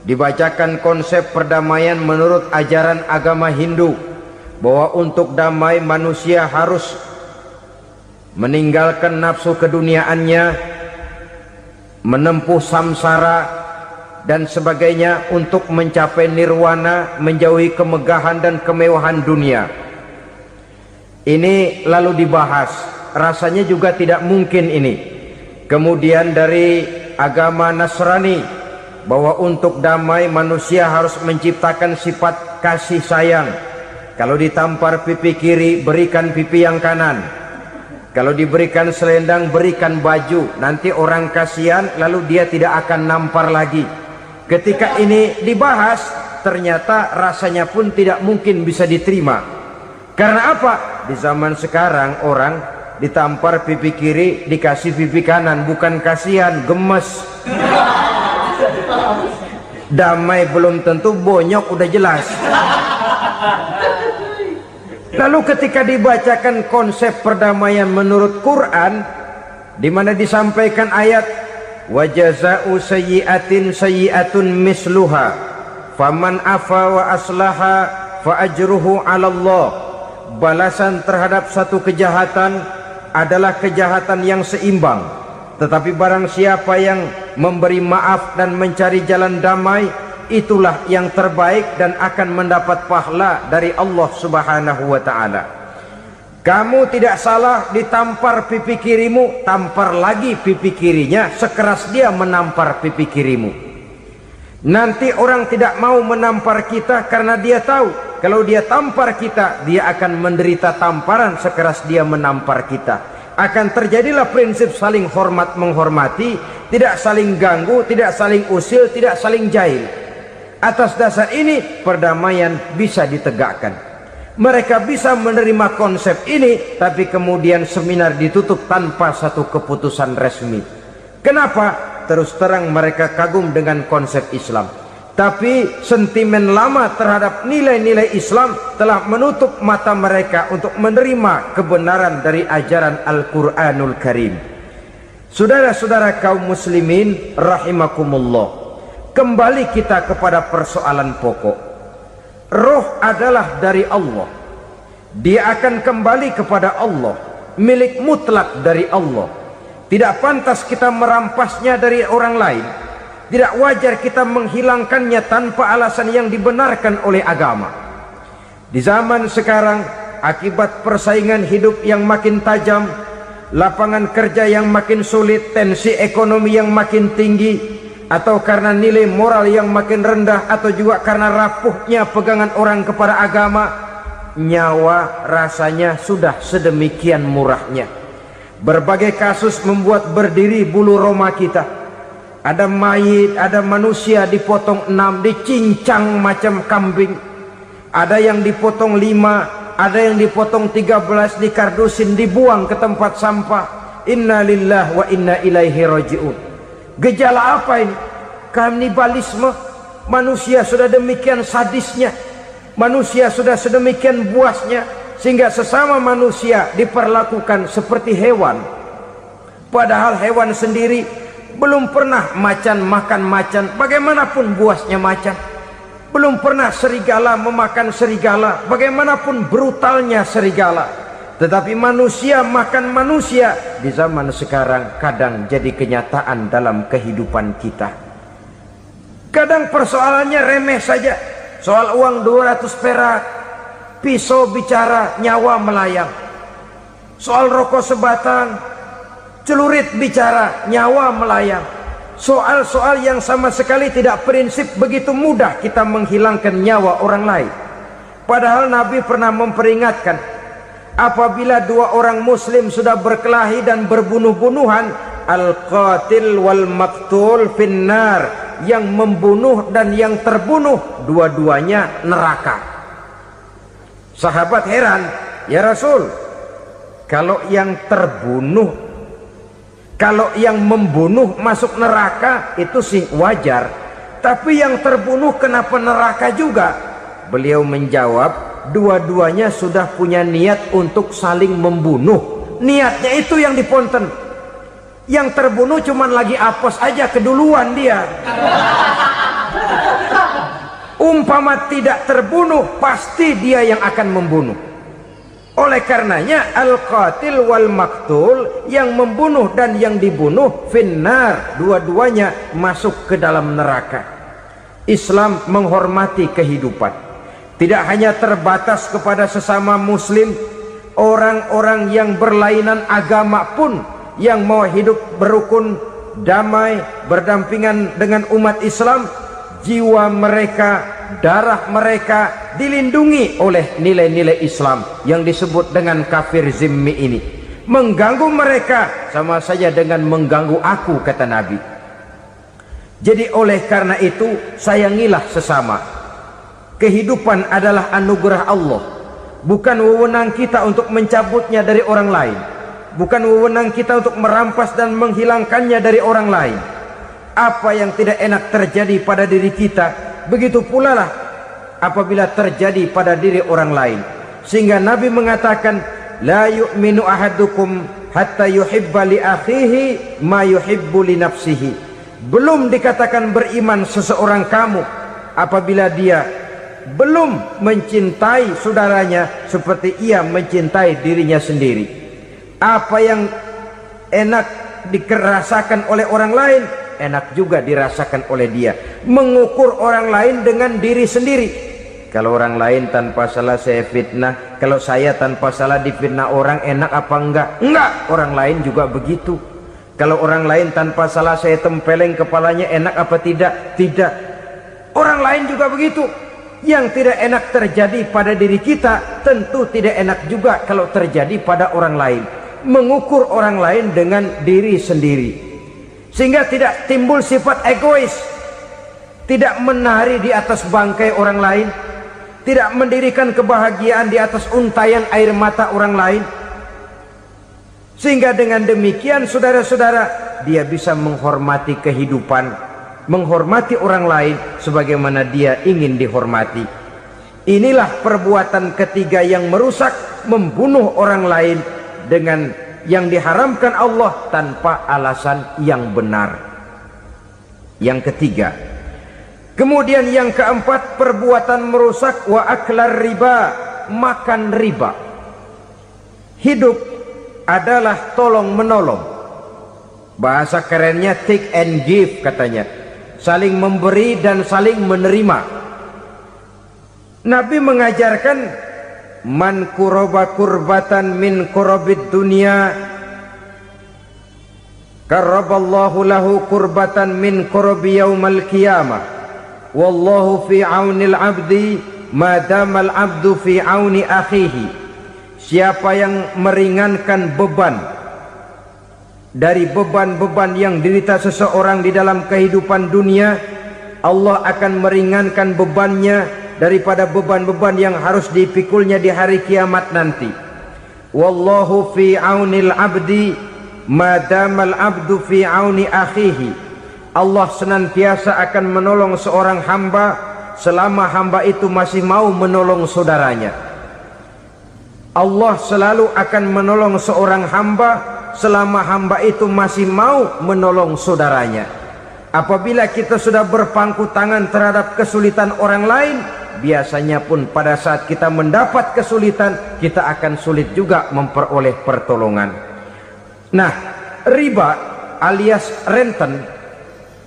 dibacakan konsep perdamaian menurut ajaran agama Hindu, bahwa untuk damai manusia harus meninggalkan nafsu keduniaannya, menempuh samsara dan sebagainya untuk mencapai nirwana, menjauhi kemegahan dan kemewahan dunia. Ini lalu dibahas, rasanya juga tidak mungkin ini. Kemudian dari agama Nasrani, bahwa untuk damai manusia harus menciptakan sifat kasih sayang. Kalau ditampar pipi kiri, berikan pipi yang kanan. Kalau diberikan selendang, berikan baju. Nanti orang kasihan, lalu dia tidak akan nampar lagi. Ketika ini dibahas, ternyata rasanya pun tidak mungkin bisa diterima. Karena apa? Di zaman sekarang orang ditampar pipi kiri, dikasih pipi kanan, bukan kasihan, gemes. Damai belum tentu, bonyok udah jelas. Lalu ketika dibacakan konsep perdamaian menurut Quran, di mana disampaikan ayat wa jazaa'u sayyi'atin sayyi'atun misluha faman afa wa aslaha fa ajruhu 'ala Allah. Balasan terhadap satu kejahatan adalah kejahatan yang seimbang, tetapi barang siapa yang memberi maaf dan mencari jalan damai, itulah yang terbaik dan akan mendapat pahala dari Allah Subhanahu wa ta'ala. Kamu tidak salah ditampar pipi kirimu, tampar lagi pipi kirinya sekeras dia menampar pipi kirimu. Nanti orang tidak mau menampar kita karena dia tahu kalau dia tampar kita, dia akan menderita tamparan sekeras dia menampar kita. Akan terjadilah prinsip saling hormat menghormati, tidak saling ganggu, tidak saling usil, tidak saling jahil. Atas dasar ini perdamaian bisa ditegakkan. Mereka bisa menerima konsep ini, tapi kemudian seminar ditutup tanpa satu keputusan resmi. Kenapa? Terus terang mereka kagum dengan konsep Islam, tapi sentimen lama terhadap nilai-nilai Islam telah menutup mata mereka untuk menerima kebenaran dari ajaran Al-Quranul Karim. Saudara-saudara kaum muslimin rahimakumullah, kembali kita kepada persoalan pokok. Roh adalah dari Allah, dia akan kembali kepada Allah, milik mutlak dari Allah. Tidak pantas kita merampasnya dari orang lain. Tidak wajar kita menghilangkannya tanpa alasan yang dibenarkan oleh agama. Di zaman sekarang, akibat persaingan hidup yang makin tajam, lapangan kerja yang makin sulit, tensi ekonomi yang makin tinggi, atau karena nilai moral yang makin rendah, atau juga karena rapuhnya pegangan orang kepada agama, nyawa rasanya sudah sedemikian murahnya. Berbagai kasus membuat berdiri bulu roma kita. Ada mayit, ada manusia dipotong 6, dicincang macam kambing. Ada yang dipotong 5, ada yang dipotong 13, dikardusin, dibuang ke tempat sampah. Inna lillahi wa inna ilaihi raji'un. Gejala apa ini? Kanibalisme. Manusia sudah demikian sadisnya, manusia sudah sedemikian buasnya, sehingga sesama manusia diperlakukan seperti hewan. Padahal hewan sendiri belum pernah macan makan macan, bagaimanapun buasnya macan. Belum pernah serigala memakan serigala, bagaimanapun brutalnya serigala. Tetapi manusia makan manusia di zaman sekarang kadang jadi kenyataan dalam kehidupan kita. Kadang persoalannya remeh saja, soal uang 200 perak, pisau bicara, nyawa melayang. Soal rokok sebatang, celurit bicara, nyawa melayang. Soal-soal yang sama sekali tidak prinsip, begitu mudah kita menghilangkan nyawa orang lain. Padahal Nabi pernah memperingatkan, apabila dua orang muslim sudah berkelahi dan berbunuh-bunuhan, al-qatil wal maqtul finnar, yang membunuh dan yang terbunuh dua-duanya neraka. Sahabat heran, ya Rasul, kalau yang terbunuh, kalau yang membunuh masuk neraka itu sih wajar, tapi yang terbunuh kenapa neraka juga? Beliau menjawab, dua-duanya sudah punya niat untuk saling membunuh. Niatnya itu yang diponten. Yang terbunuh cuman lagi apes aja, keduluan dia. Umpama tidak terbunuh, pasti dia yang akan membunuh. Oleh karenanya al-qatil wal maktul, yang membunuh dan yang dibunuh finnar, dua-duanya masuk ke dalam neraka. Islam menghormati kehidupan, tidak hanya terbatas kepada sesama muslim, orang-orang yang berlainan agama pun yang mau hidup berukun, damai, berdampingan dengan umat Islam, jiwa mereka, darah mereka dilindungi oleh nilai-nilai Islam yang disebut dengan kafir zimmi ini. Mengganggu mereka sama saja dengan mengganggu aku, kata Nabi. Jadi oleh karena itu, sayangilah sesama. Kehidupan adalah anugerah Allah, bukan wewenang kita untuk mencabutnya dari orang lain, bukan wewenang kita untuk merampas dan menghilangkannya dari orang lain. Apa yang tidak enak terjadi pada diri kita, begitu pula lah apabila terjadi pada diri orang lain. Sehingga Nabi mengatakan, la yu'minu ahadukum hatta yuhibba li akhihi ma yuhibbu li nafsihi. Belum dikatakan beriman seseorang kamu apabila dia belum mencintai saudaranya seperti ia mencintai dirinya sendiri. Apa yang enak dirasakan oleh orang lain, enak juga dirasakan oleh dia. Mengukur orang lain dengan diri sendiri. Kalau orang lain tanpa salah saya fitnah, kalau saya tanpa salah difitnah orang, enak apa enggak? Enggak, orang lain juga begitu. Kalau orang lain tanpa salah saya tempeleng kepalanya, enak apa tidak? Tidak. Orang lain juga begitu. Yang tidak enak terjadi pada diri kita, tentu tidak enak juga kalau terjadi pada orang lain. Mengukur orang lain dengan diri sendiri, sehingga tidak timbul sifat egois, tidak menari di atas bangkai orang lain, tidak mendirikan kebahagiaan di atas untayan air mata orang lain. Sehingga dengan demikian saudara-saudara, dia bisa menghormati kehidupan, menghormati orang lain sebagaimana dia ingin dihormati. Inilah perbuatan ketiga yang merusak, membunuh orang lain dengan yang diharamkan Allah tanpa alasan yang benar. Yang ketiga. Kemudian yang keempat, perbuatan merusak wa aklar riba, makan riba. Hidup adalah tolong menolong. Bahasa kerennya take and give katanya. Saling memberi dan saling menerima. Nabi mengajarkan, man kuraba kurbatan min kurabid dunia karaballahu lahu kurbatan min kurabi yaumal qiyamah. Wallahu fi aunil abdi madamal abdu fi auni akhihi. Siapa yang meringankan beban dari beban-beban yang dirita seseorang di dalam kehidupan dunia, Allah akan meringankan bebannya daripada beban-beban yang harus dipikulnya di hari kiamat nanti. Wallahu fi aunil abdi madamal abdu fi auni akhihi. Allah senantiasa akan menolong seorang hamba selama hamba itu masih mau menolong saudaranya. Allah selalu akan menolong seorang hamba selama hamba itu masih mau menolong saudaranya. Apabila kita sudah berpangku tangan terhadap kesulitan orang lain, biasanya pun pada saat kita mendapat kesulitan, kita akan sulit juga memperoleh pertolongan. Nah, riba alias renten,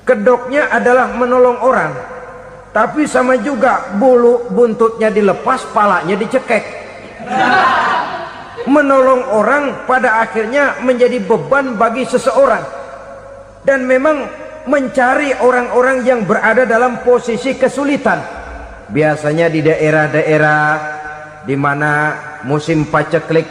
kedoknya adalah menolong orang, tapi sama juga bulu buntutnya dilepas, palanya dicekek. Menolong orang pada akhirnya menjadi beban bagi seseorang. Dan memang mencari orang-orang yang berada dalam posisi kesulitan, biasanya di daerah-daerah di mana musim paceklik,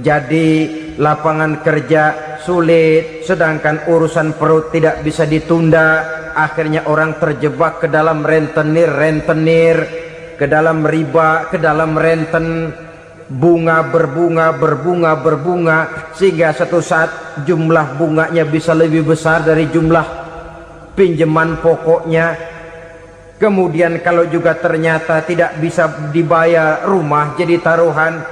jadi lapangan kerja sulit, sedangkan urusan perut tidak bisa ditunda. Akhirnya orang terjebak ke dalam rentenir. ke dalam riba, ke dalam renten, bunga berbunga sehingga satu saat jumlah bunganya bisa lebih besar dari jumlah pinjaman pokoknya. Kemudian kalau juga ternyata tidak bisa dibayar, rumah jadi taruhan.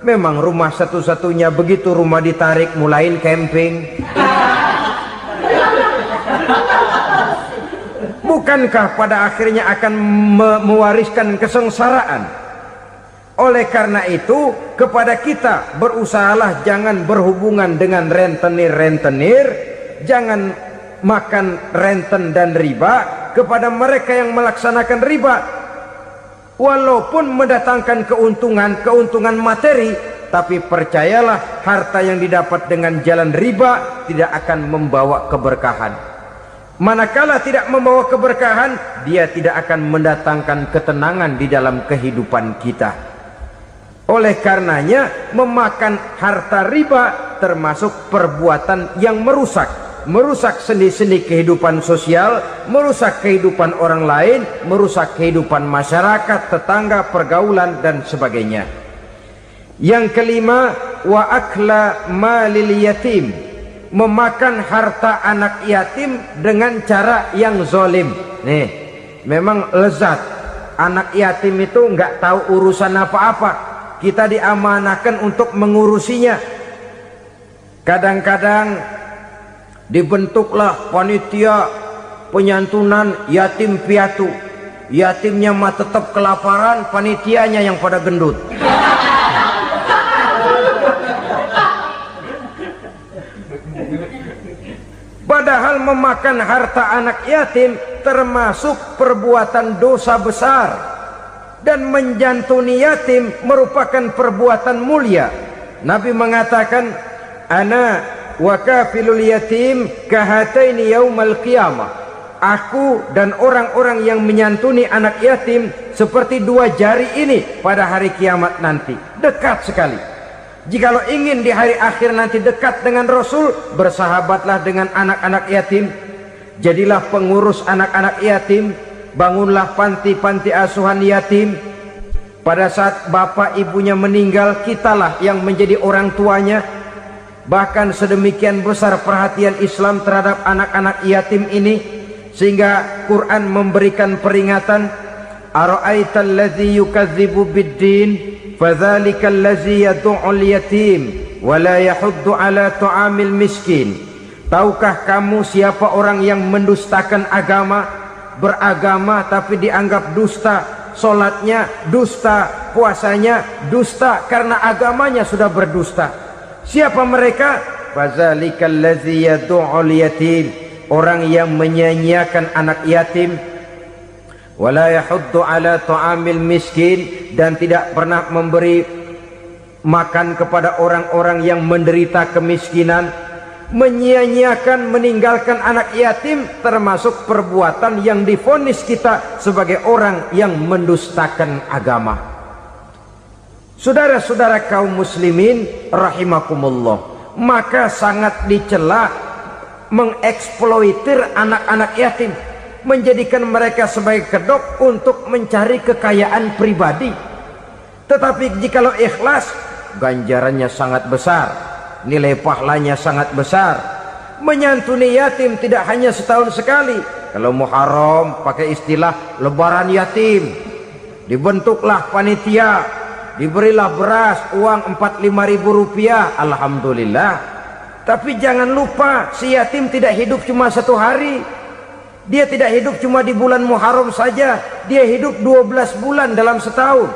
Memang rumah satu-satunya, begitu rumah ditarik mulain camping. Bukankah pada akhirnya akan mewariskan kesengsaraan? Oleh karena itu, kepada kita berusahalah jangan berhubungan dengan rentenir, jangan makan renten dan riba. Kepada mereka yang melaksanakan riba, walaupun mendatangkan keuntungan materi, tapi percayalah harta yang didapat dengan jalan riba tidak akan membawa keberkahan. Manakala tidak membawa keberkahan, dia tidak akan mendatangkan ketenangan di dalam kehidupan kita. Oleh karenanya, memakan harta riba termasuk perbuatan yang merusak sendi-sendi kehidupan sosial, merusak kehidupan orang lain, merusak kehidupan masyarakat, tetangga, pergaulan dan sebagainya. Yang kelima, wa akla malil yatim, memakan harta anak yatim dengan cara yang zolim. Nih, memang lezat. Anak yatim itu nggak tahu urusan apa-apa. Kita diamanahkan untuk mengurusinya. Kadang-kadang dibentuklah panitia penyantunan yatim piatu. Yatimnya mah tetap kelaparan, panitianya yang pada gendut. Padahal memakan harta anak yatim termasuk perbuatan dosa besar, dan menjantuni yatim merupakan perbuatan mulia. Nabi mengatakan, ana wa kafilul yatim kahataini yaumal qiyamah. Aku dan orang-orang yang menyantuni anak yatim seperti dua jari ini pada hari kiamat nanti. Dekat sekali. Jikalau ingin di hari akhir nanti dekat dengan Rasul, bersahabatlah dengan anak-anak yatim. Jadilah pengurus anak-anak yatim. Bangunlah panti-panti asuhan yatim. Pada saat bapak ibunya meninggal, kitalah yang menjadi orang tuanya. Bahkan sedemikian besar perhatian Islam terhadap anak-anak yatim ini, sehingga Quran memberikan peringatan, ara'aital ladzi yukadzibu bid-din fadzalikal ladzi yad'ul yatim wa la yahuddu ala ta'amil miskin. Tahukah kamu siapa orang yang mendustakan agama, beragama tapi dianggap dusta, salatnya dusta, puasanya dusta karena agamanya sudah berdusta. Siapa mereka? Fadzalikal ladzi yad'ul yatim, orang yang menyia-nyiakan anak yatim, wala yahuddu ala ta'amil miskin, dan tidak pernah memberi makan kepada orang-orang yang menderita kemiskinan. Menyia-nyiakan, meninggalkan anak yatim termasuk perbuatan yang divonis kita sebagai orang yang mendustakan agama. Saudara-saudara kaum muslimin rahimakumullah, maka sangat dicela mengeksploitir anak-anak yatim, menjadikan mereka sebagai kedok untuk mencari kekayaan pribadi. Tetapi jikalau ikhlas, ganjarannya sangat besar, nilai pahalanya sangat besar. Menyantuni yatim tidak hanya setahun sekali. Kalau Muharram pakai istilah lebaran yatim, dibentuklah panitia, diberilah beras, uang 45.000 rupiah, alhamdulillah. Tapi jangan lupa, si yatim tidak hidup cuma satu hari. Dia tidak hidup cuma di bulan Muharram saja, dia hidup 12 bulan dalam setahun.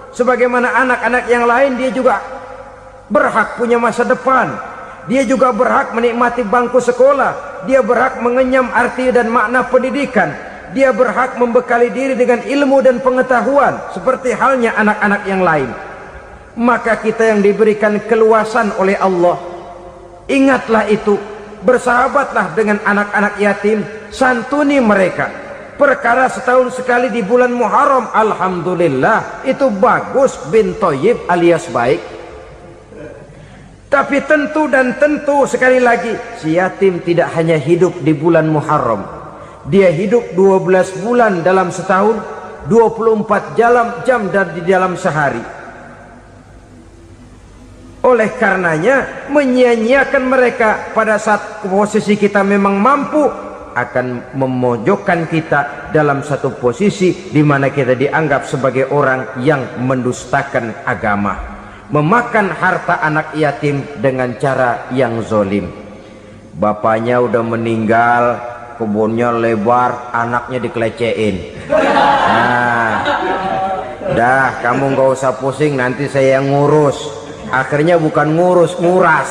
Sebagaimana anak-anak yang lain, dia juga berhak punya masa depan. Dia juga berhak menikmati bangku sekolah. Dia berhak mengenyam arti dan makna pendidikan. Dia berhak membekali diri dengan ilmu dan pengetahuan seperti halnya anak-anak yang lain. Maka kita yang diberikan keluasan oleh Allah, ingatlah itu. Bersahabatlah dengan anak-anak yatim, santuni mereka. Perkara setahun sekali di bulan Muharram, alhamdulillah, itu bagus bin Thayyib alias baik. Tapi tentu dan tentu sekali lagi, si yatim tidak hanya hidup di bulan Muharram. Dia hidup 12 bulan dalam setahun. 24 jam di dalam sehari. Oleh karenanya menyia-nyiakan mereka pada saat posisi kita memang mampu akan memojokkan kita dalam satu posisi di mana kita dianggap sebagai orang yang mendustakan agama, memakan harta anak yatim dengan cara yang zolim. Bapaknya udah meninggal, kebunnya lebar, anaknya dikelecehin. Nah, dah kamu nggak usah pusing, nanti saya yang ngurus. Akhirnya bukan ngurus, nguras.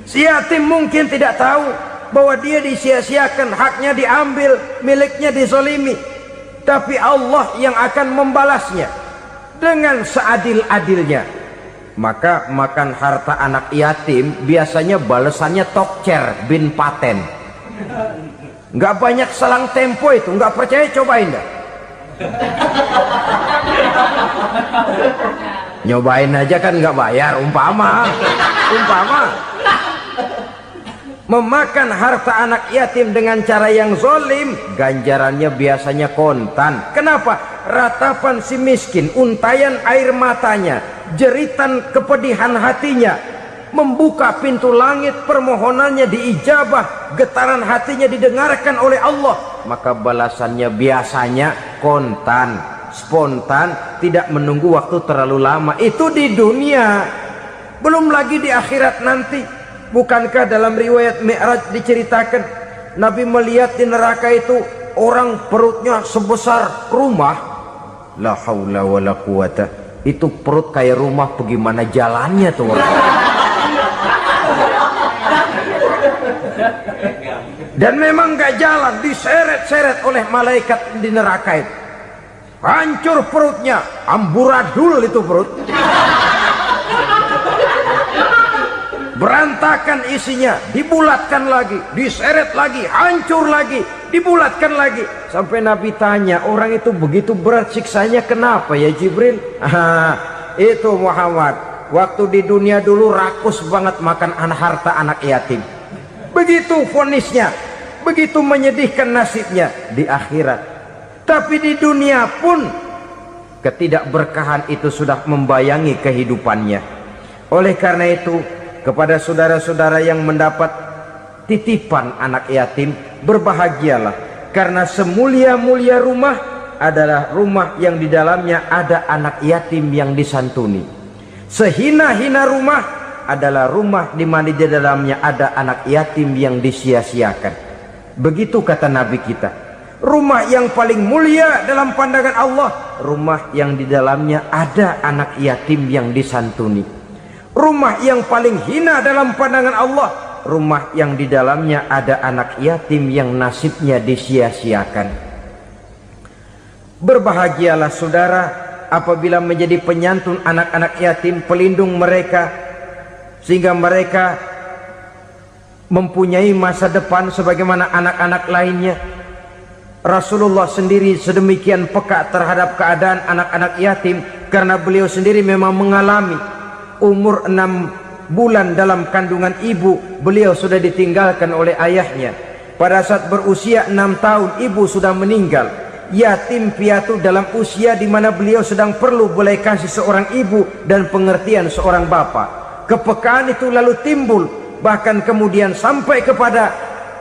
Si yatim mungkin tidak tahu bahwa dia disia-siakan, haknya diambil, miliknya dizolimi. Tapi Allah yang akan membalasnya dengan seadil-adilnya. Maka makan harta anak yatim biasanya balasannya tokcer bin paten. Nggak banyak selang tempo itu, nggak percaya cobain dah. Nyobain aja kan nggak bayar, umpama memakan harta anak yatim dengan cara yang zolim, ganjarannya biasanya kontan. Kenapa? Ratapan si miskin, untayan air matanya, jeritan kepedihan hatinya, membuka pintu langit, permohonannya diijabah, getaran hatinya didengarkan oleh Allah, maka balasannya biasanya kontan, spontan, tidak menunggu waktu terlalu lama. Itu di dunia, belum lagi di akhirat nanti. Bukankah dalam riwayat Mi'raj diceritakan Nabi melihat di neraka itu orang perutnya sebesar rumah? La haula wala quwata. Itu perut kayak rumah, bagaimana jalannya tuh orang? Dan memang gak jalan, diseret-seret oleh malaikat di neraka itu. Hancur perutnya, amburadul itu perut. Berantakan isinya, dibulatkan lagi, diseret lagi, hancur lagi, dibulatkan lagi. Sampai Nabi tanya, orang itu begitu berat siksanya kenapa ya Jibril? Itu Muhammad, waktu di dunia dulu rakus banget makan harta anak yatim. Begitu vonisnya, begitu menyedihkan nasibnya di akhirat. Tapi di dunia pun ketidakberkahan itu sudah membayangi kehidupannya. Oleh karena itu, kepada saudara-saudara yang mendapat titipan anak yatim, berbahagialah, karena semulia-mulia rumah adalah rumah yang di dalamnya ada anak yatim yang disantuni. Sehina-hina rumah adalah rumah di mana di dalamnya ada anak yatim yang disia-siakan. Begitu kata Nabi kita. Rumah yang paling mulia dalam pandangan Allah, rumah yang di dalamnya ada anak yatim yang disantuni. Rumah yang paling hina dalam pandangan Allah, rumah yang di dalamnya ada anak yatim yang nasibnya disia-siakan. Berbahagialah saudara apabila menjadi penyantun anak-anak yatim, pelindung mereka, sehingga mereka mempunyai masa depan sebagaimana anak-anak lainnya. Rasulullah sendiri sedemikian peka terhadap keadaan anak-anak yatim karena beliau sendiri memang mengalami. Umur 6 bulan dalam kandungan ibu, beliau sudah ditinggalkan oleh ayahnya. Pada saat berusia 6 tahun, ibu sudah meninggal. Yatim piatu dalam usia di mana beliau sedang perlu belas kasih seorang ibu dan pengertian seorang bapak. Kepekaan itu lalu timbul, bahkan kemudian sampai kepada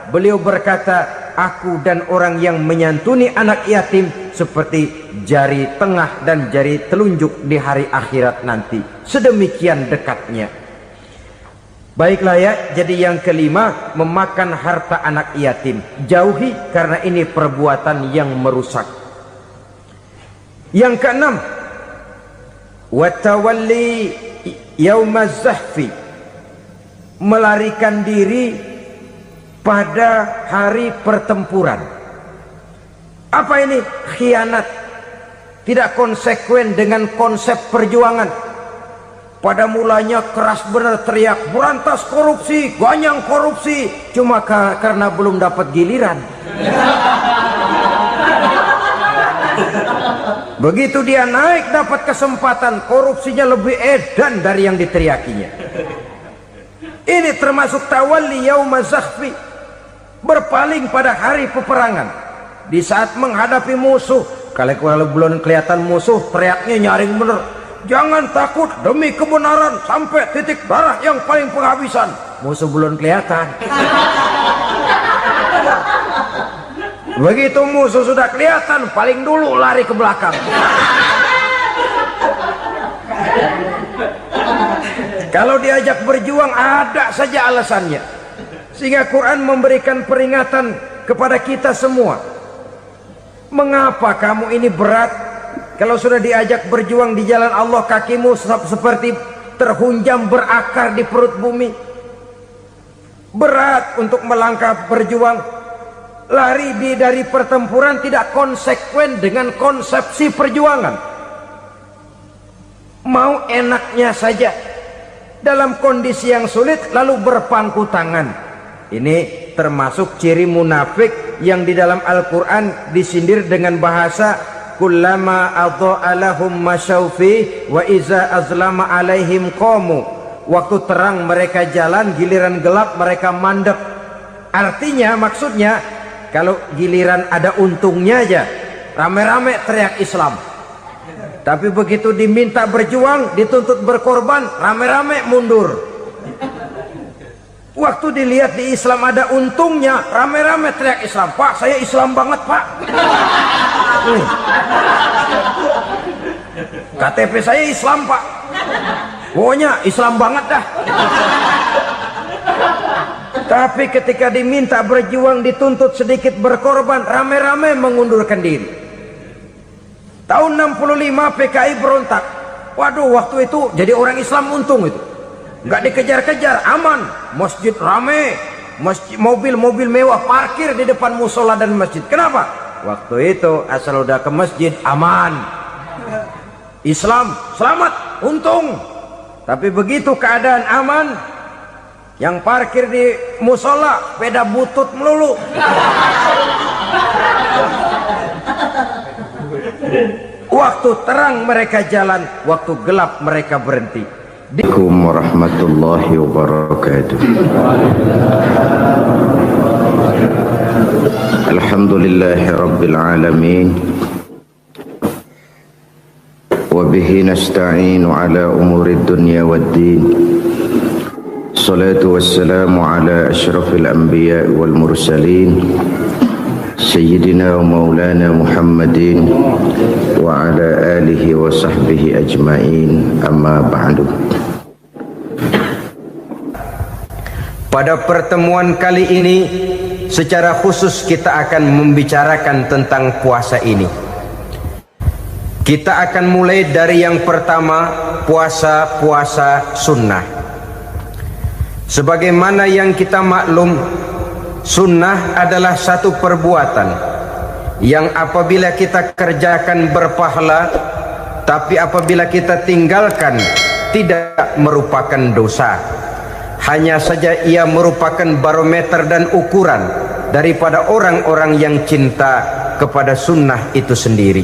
beliau berkata, aku dan orang yang menyantuni anak yatim seperti jari tengah dan jari telunjuk di hari akhirat nanti. Sedemikian dekatnya. Baiklah ya, jadi yang kelima, memakan harta anak yatim. Jauhi, karena ini perbuatan yang merusak. Yang keenam, watawalli yaumaz zahfi, melarikan diri pada hari pertempuran. Apa ini? Khianat, tidak konsekuen dengan konsep perjuangan. Pada mulanya keras benar teriak berantas korupsi, ganyang korupsi, cuma karena belum dapat giliran. Begitu dia naik dapat kesempatan, korupsinya lebih edan dari yang diteriakinya. Ini termasuk tawalli yaumaz zahfi, berpaling pada hari peperangan. Di saat menghadapi musuh, kalau belum kelihatan musuh, teriaknya nyaring bener, jangan takut demi kebenaran sampai titik darah yang paling penghabisan. Musuh belum kelihatan. Begitu musuh sudah kelihatan, paling dulu lari ke belakang. Kalau diajak berjuang ada saja alasannya. Sehingga Quran memberikan peringatan kepada kita semua. Mengapa kamu ini berat? Kalau sudah diajak berjuang di jalan Allah, kakimu seperti terhunjam berakar di perut bumi. Berat untuk melangkah berjuang. Lari dari pertempuran tidak konsekuen dengan konsepsi perjuangan. Mau enaknya saja dalam kondisi yang sulit lalu berpangku tangan. Ini termasuk ciri munafik yang di dalam Al-Quran disindir dengan bahasa kullama adha'a lahum masyaufi wa iza azlama alaihim qamu. Waktu terang mereka jalan, giliran gelap mereka mandek. Artinya, maksudnya, kalau giliran ada untungnya aja rame-rame teriak Islam, tapi begitu diminta berjuang, dituntut berkorban, rame-rame mundur. Waktu dilihat di Islam ada untungnya, rame-rame teriak Islam. Pak, saya Islam banget, Pak. KTP saya Islam, Pak. Pokoknya Islam banget dah. Tapi ketika diminta berjuang, dituntut sedikit berkorban, rame-rame mengundurkan diri. Tahun 65 PKI berontak. Waduh, waktu itu jadi orang Islam untung itu. Nggak dikejar-kejar, aman. Masjid rame, mobil-mobil mewah parkir di depan musola dan masjid. Kenapa? Waktu itu asal udah ke masjid aman. Islam selamat, untung. Tapi begitu keadaan aman, yang parkir di musola sepeda butut melulu. Waktu terang mereka jalan, waktu gelap mereka berhenti. Assalamualaikum warahmatullahi wabarakatuh. Alhamdulillahi rabbil alamin. Wa bihi nasta'inu ala umurid dunya waddin. Salatu wassalamu ala ashrafil anbiya wal mursalin Sayyidina wa maulana Muhammadin wa ala alihi wa sahbihi ajma'in, amma ba'du. Pada pertemuan kali ini secara khusus kita akan membicarakan tentang puasa ini. Kita akan mulai dari yang pertama, puasa sunnah. Sebagaimana yang kita maklum, sunnah adalah satu perbuatan yang apabila kita kerjakan berpahala, tapi apabila kita tinggalkan tidak merupakan dosa. Hanya saja ia merupakan barometer dan ukuran daripada orang-orang yang cinta kepada sunnah itu sendiri.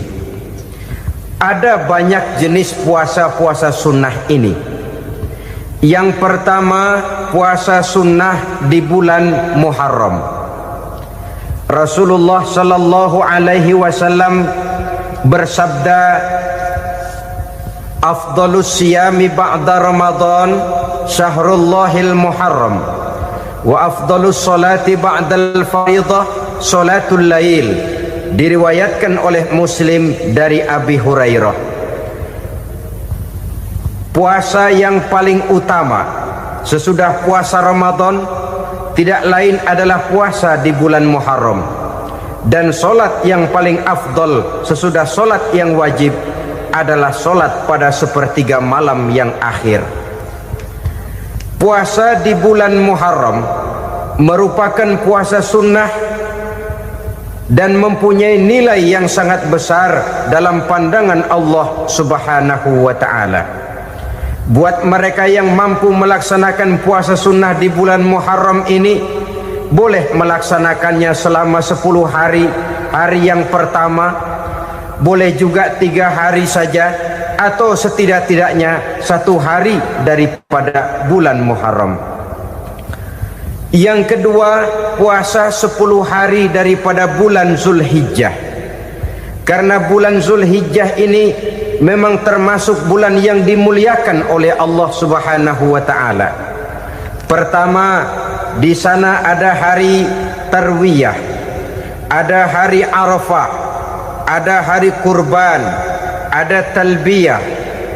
Ada banyak jenis puasa-puasa sunnah ini. Yang pertama, puasa sunnah di bulan Muharram. Rasulullah sallallahu alaihi wasallam bersabda, afdalus siyami ba'da Ramadan syahrullahil Muharram wa afdalus salati ba'dal faridah salatul lail. Diriwayatkan oleh Muslim dari Abi Hurairah. Puasa yang paling utama sesudah puasa Ramadan tidak lain adalah puasa di bulan Muharram, dan solat yang paling afdol sesudah solat yang wajib adalah solat pada sepertiga malam yang akhir. Puasa di bulan Muharram merupakan puasa sunnah dan mempunyai nilai yang sangat besar dalam pandangan Allah Subhanahu wa ta'ala. Buat mereka yang mampu melaksanakan puasa sunnah di bulan Muharram ini, boleh melaksanakannya selama 10 hari. Hari yang pertama, boleh juga 3 hari saja, atau setidak-tidaknya 1 hari daripada bulan Muharram. Yang kedua, puasa 10 hari daripada bulan Zulhijjah. Karena bulan Zulhijjah ini memang termasuk bulan yang dimuliakan oleh Allah Subhanahu wa taala. Pertama, di sana ada hari Tarwiyah, ada hari Arafah, ada hari kurban, ada talbiyah,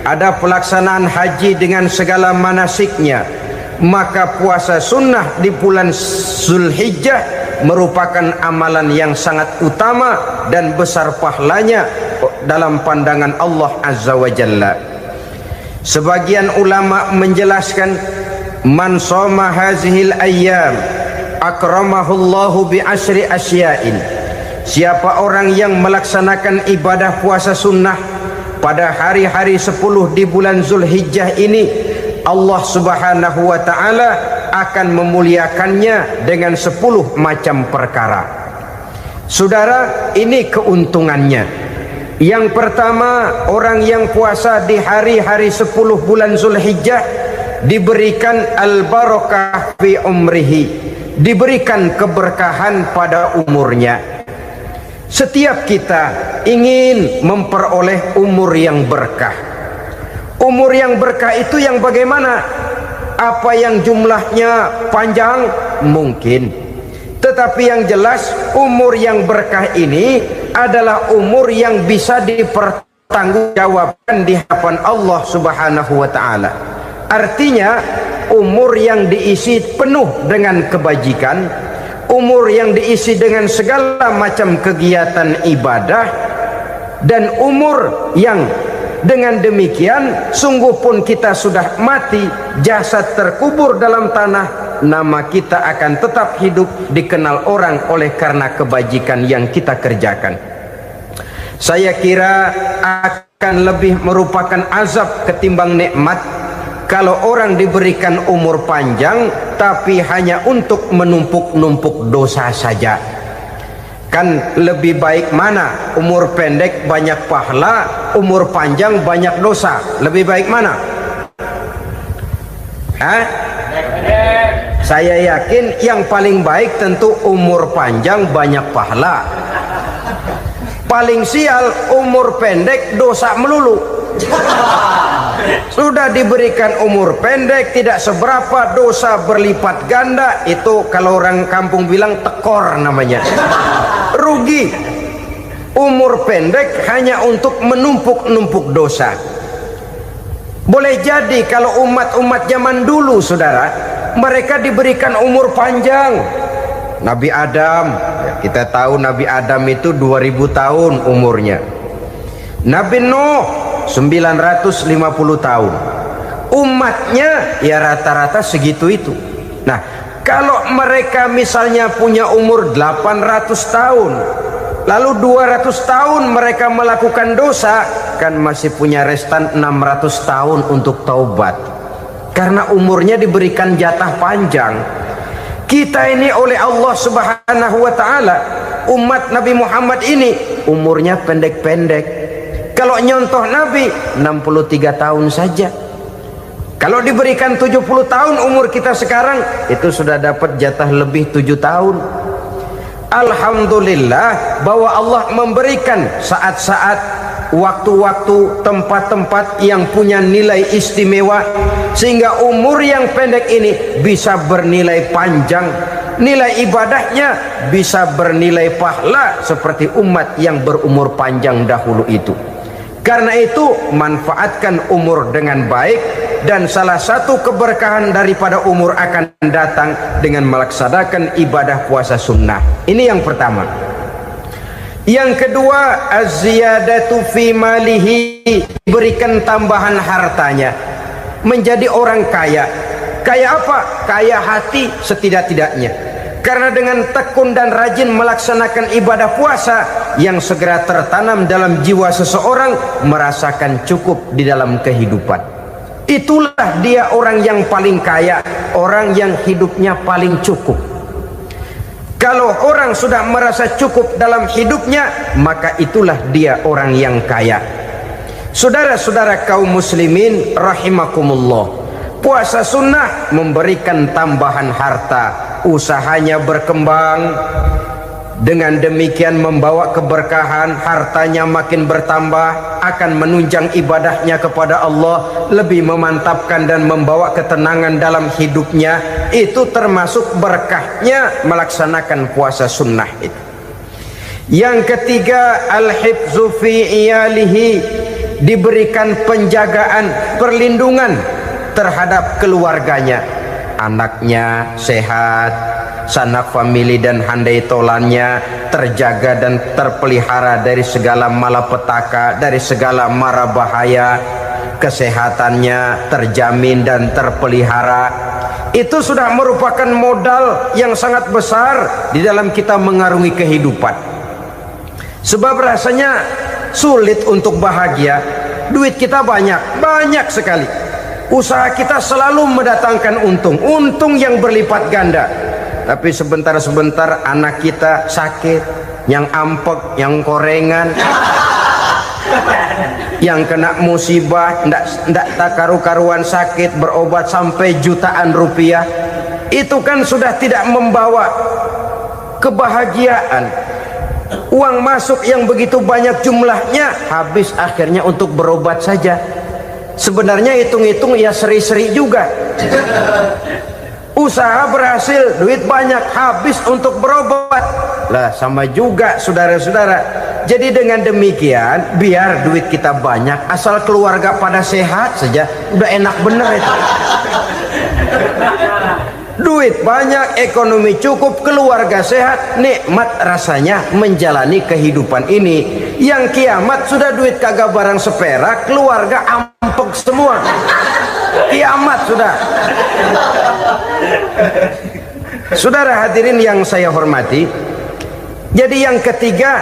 ada pelaksanaan haji dengan segala manasiknya. Maka puasa sunnah di bulan Zulhijjah merupakan amalan yang sangat utama dan besar pahalanya dalam pandangan Allah Azza wa Jalla. Sebagian ulama menjelaskan, man shoma hazihil ayyam akramahullahu bi asyri asya'in. Siapa orang yang melaksanakan ibadah puasa sunnah pada hari-hari 10 di bulan Zulhijjah ini, Allah Subhanahu wa taala akan memuliakannya dengan 10 macam perkara. Saudara, ini keuntungannya. Yang pertama, orang yang puasa di hari-hari 10 bulan Zulhijjah diberikan al-barakah fi umrihi, diberikan keberkahan pada umurnya. Setiap kita ingin memperoleh umur yang berkah. Umur yang berkah itu yang bagaimana? Apa yang jumlahnya panjang? Mungkin. Tetapi yang jelas, umur yang berkah ini adalah umur yang bisa dipertanggungjawabkan di hadapan Allah Subhanahu wa taala. Artinya, umur yang diisi penuh dengan kebajikan, umur yang diisi dengan segala macam kegiatan ibadah, dan umur yang dengan demikian sungguh pun kita sudah mati, jasad terkubur dalam tanah, nama kita akan tetap hidup, dikenal orang oleh karena kebajikan yang kita kerjakan. Saya kira akan lebih merupakan azab ketimbang nikmat kalau orang diberikan umur panjang tapi hanya untuk menumpuk-numpuk dosa saja. Kan lebih baik mana? Umur pendek banyak pahala, umur panjang banyak dosa. Lebih baik mana? Saya yakin yang paling baik tentu umur panjang banyak pahala. Paling sial umur pendek dosa melulu. Sudah diberikan umur pendek tidak seberapa, dosa berlipat ganda. Itu kalau orang kampung bilang tekor namanya. Rugi. Umur pendek hanya untuk menumpuk-numpuk dosa. Boleh jadi kalau umat-umat zaman dulu, saudara, mereka diberikan umur panjang. Nabi Adam, kita tahu Nabi Adam itu 2000 tahun umurnya. Nabi Nuh 950 tahun. Umatnya ya rata-rata segitu itu. Nah, kalau mereka misalnya punya umur 800 tahun, lalu 200 tahun mereka melakukan dosa, kan masih punya restan 600 tahun untuk taubat. Karena umurnya diberikan jatah panjang. Kita ini oleh Allah Subhanahu wa taala, umat Nabi Muhammad ini umurnya pendek-pendek. Kalau nyontoh Nabi 63 tahun saja. Kalau diberikan 70 tahun umur kita sekarang, itu sudah dapat jatah lebih 7 tahun. Alhamdulillah bahwa Allah memberikan saat-saat, waktu-waktu, tempat-tempat yang punya nilai istimewa, sehingga umur yang pendek ini bisa bernilai panjang, nilai ibadahnya bisa bernilai pahala seperti umat yang berumur panjang dahulu itu. Karena itu manfaatkan umur dengan baik, dan salah satu keberkahan daripada umur akan datang dengan melaksanakan ibadah puasa sunnah. Ini yang pertama. Yang kedua, az-ziyadatu fi malihi, berikan tambahan hartanya, menjadi orang kaya. Kaya apa? Kaya hati setidak-tidaknya. Karena dengan tekun dan rajin melaksanakan ibadah puasa, yang segera tertanam dalam jiwa seseorang merasakan cukup di dalam kehidupan. Itulah dia orang yang paling kaya, orang yang hidupnya paling cukup. Kalau orang sudah merasa cukup dalam hidupnya, maka itulah dia orang yang kaya. Saudara-saudara kaum muslimin rahimakumullah, puasa sunnah memberikan tambahan harta, usahanya berkembang, dengan demikian membawa keberkahan, hartanya makin bertambah, akan menunjang ibadahnya kepada Allah, lebih memantapkan dan membawa ketenangan dalam hidupnya. Itu termasuk berkahnya melaksanakan puasa sunnah itu. Yang ketiga, al-hifzu fi iyalihi, diberikan penjagaan, perlindungan terhadap keluarganya, anaknya sehat, sanak famili dan handai tolannya terjaga dan terpelihara dari segala malapetaka, dari segala mara bahaya, kesehatannya terjamin dan terpelihara. Itu sudah merupakan modal yang sangat besar di dalam kita mengarungi kehidupan. Sebab rasanya sulit untuk bahagia, duit kita banyak sekali, usaha kita selalu mendatangkan untung yang berlipat ganda, tapi sebentar-sebentar anak kita sakit, yang ampek, yang korengan, yang kena musibah, ndak tak karu-karuan sakit, berobat sampai jutaan rupiah. Itu kan sudah tidak membawa kebahagiaan. Uang masuk yang begitu banyak jumlahnya, habis akhirnya untuk berobat saja. Sebenarnya hitung-hitung ya seri-seri juga. Usaha berhasil, duit banyak, habis untuk berobat. Lah sama juga saudara-saudara. Jadi dengan demikian, biar duit kita banyak, asal keluarga pada sehat saja, udah enak bener itu. Duit banyak, ekonomi cukup, keluarga sehat, nikmat rasanya menjalani kehidupan ini. Yang kiamat sudah duit kagak barang seperak, keluarga ampek semua. Kiamat sudah. Saudara hadirin yang saya hormati, jadi yang ketiga,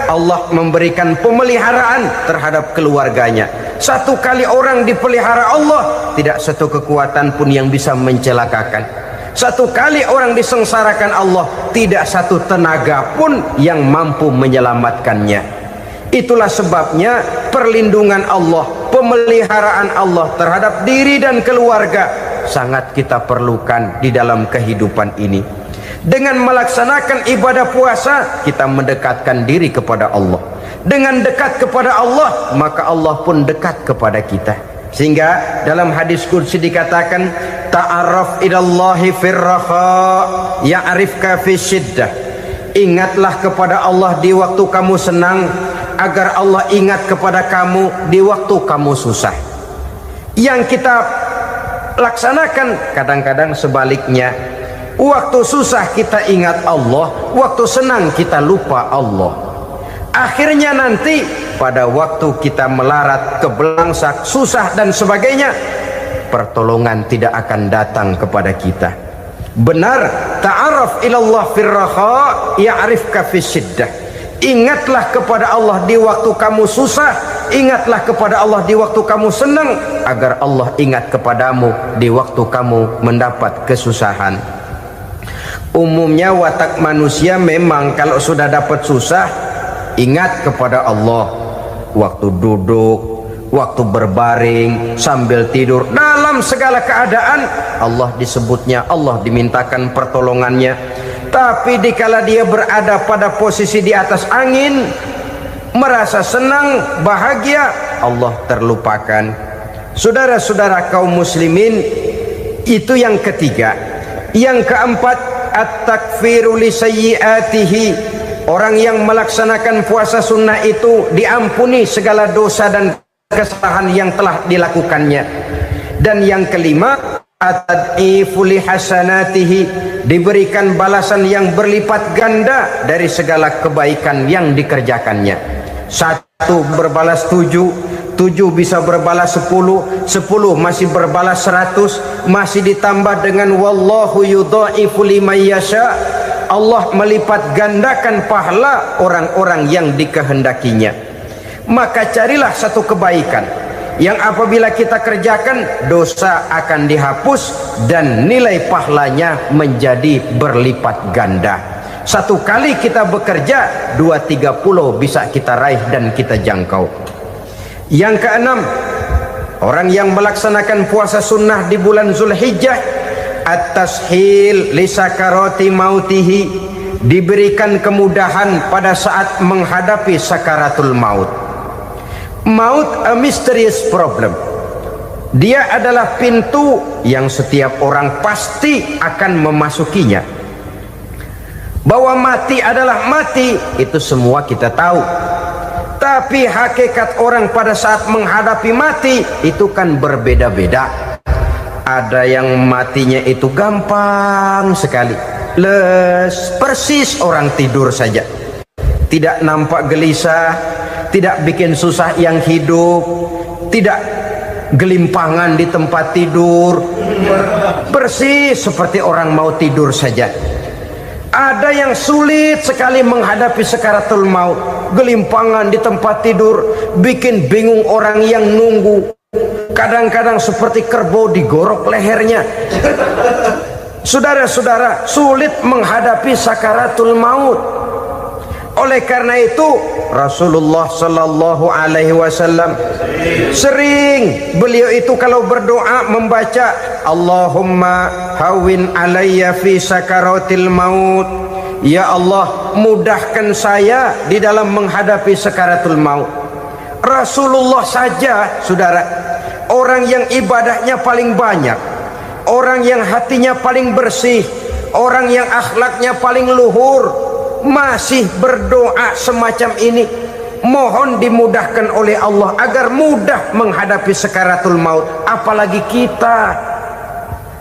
Allah memberikan pemeliharaan terhadap keluarganya. Satu kali orang dipelihara Allah, tidak satu kekuatan pun yang bisa mencelakakan. Satu kali orang disengsarakan Allah, tidak satu tenaga pun yang mampu menyelamatkannya. Itulah sebabnya perlindungan Allah, pemeliharaan Allah terhadap diri dan keluarga sangat kita perlukan di dalam kehidupan ini. Dengan melaksanakan ibadah puasa, kita mendekatkan diri kepada Allah. Dengan dekat kepada Allah, maka Allah pun dekat kepada kita. Sehingga dalam hadis qudsi dikatakan, ta'arraf ilallahi firraha ya'rifka fi syiddah. Ingatlah kepada Allah di waktu kamu senang, agar Allah ingat kepada kamu di waktu kamu susah. Yang kita laksanakan kadang-kadang sebaliknya. Waktu susah kita ingat Allah, waktu senang kita lupa Allah. Akhirnya nanti pada waktu kita melarat, kebelangsak, susah dan sebagainya, pertolongan tidak akan datang kepada kita. Benar, ta'aruf ilallah firraha ya'rifka fi syiddah. Ingatlah kepada Allah di waktu kamu susah, ingatlah kepada Allah di waktu kamu senang, agar Allah ingat kepadamu di waktu kamu mendapat kesusahan. Umumnya watak manusia memang kalau sudah dapat susah, ingat kepada Allah. Waktu duduk, waktu berbaring, sambil tidur, dalam segala keadaan Allah disebutnya, Allah dimintakan pertolongannya. Tapi dikala dia berada pada posisi di atas angin, merasa senang, bahagia, Allah terlupakan. Saudara-saudara kaum muslimin, itu yang ketiga. Yang keempat, at-takfiru li sayyiatihi. Orang yang melaksanakan puasa sunnah itu diampuni segala dosa dan kesalahan yang telah dilakukannya. Dan yang kelima, at-tad'ifu li hasanatihi, diberikan balasan yang berlipat ganda dari segala kebaikan yang dikerjakannya. Satu berbalas 7, 7 bisa berbalas 10, 10 masih berbalas 100, masih ditambah dengan wallahu yudha'ifu liman yasha. Allah melipat gandakan pahala orang-orang yang dikehendakinya. Maka carilah satu kebaikan yang apabila kita kerjakan, dosa akan dihapus dan nilai pahalanya menjadi berlipat ganda. Satu kali kita bekerja, 2-3 pulau bisa kita raih dan kita jangkau. Yang keenam, orang yang melaksanakan puasa sunnah di bulan Zulhijjah at-tashil li sakarati mautihi, diberikan kemudahan pada saat menghadapi sakaratul maut. Maut a mysterious problem. Dia adalah pintu yang setiap orang pasti akan memasukinya. Bahwa mati adalah mati, itu semua kita tahu. Tapi hakikat orang pada saat menghadapi mati itu kan berbeda-beda. Ada yang matinya itu gampang sekali, persis orang tidur saja, tidak nampak gelisah, tidak bikin susah yang hidup, tidak gelimpangan di tempat tidur, persis seperti orang mau tidur saja. Ada yang sulit sekali menghadapi sakaratul maut, gelimpangan di tempat tidur, bikin bingung orang yang nunggu. Kadang-kadang seperti kerbau digorok lehernya. Saudara-saudara, sulit menghadapi sakaratul maut. Oleh karena itu Rasulullah sallallahu alaihi wasallam sering beliau itu kalau berdoa membaca Allahumma hawin alayya fi sakaratil maut. Ya Allah, mudahkan saya di dalam menghadapi sakaratul maut. Rasulullah saja, saudara, orang yang ibadahnya paling banyak, orang yang hatinya paling bersih, orang yang akhlaknya paling luhur, masih berdoa semacam ini. Mohon dimudahkan oleh Allah agar mudah menghadapi sakaratul maut. Apalagi kita,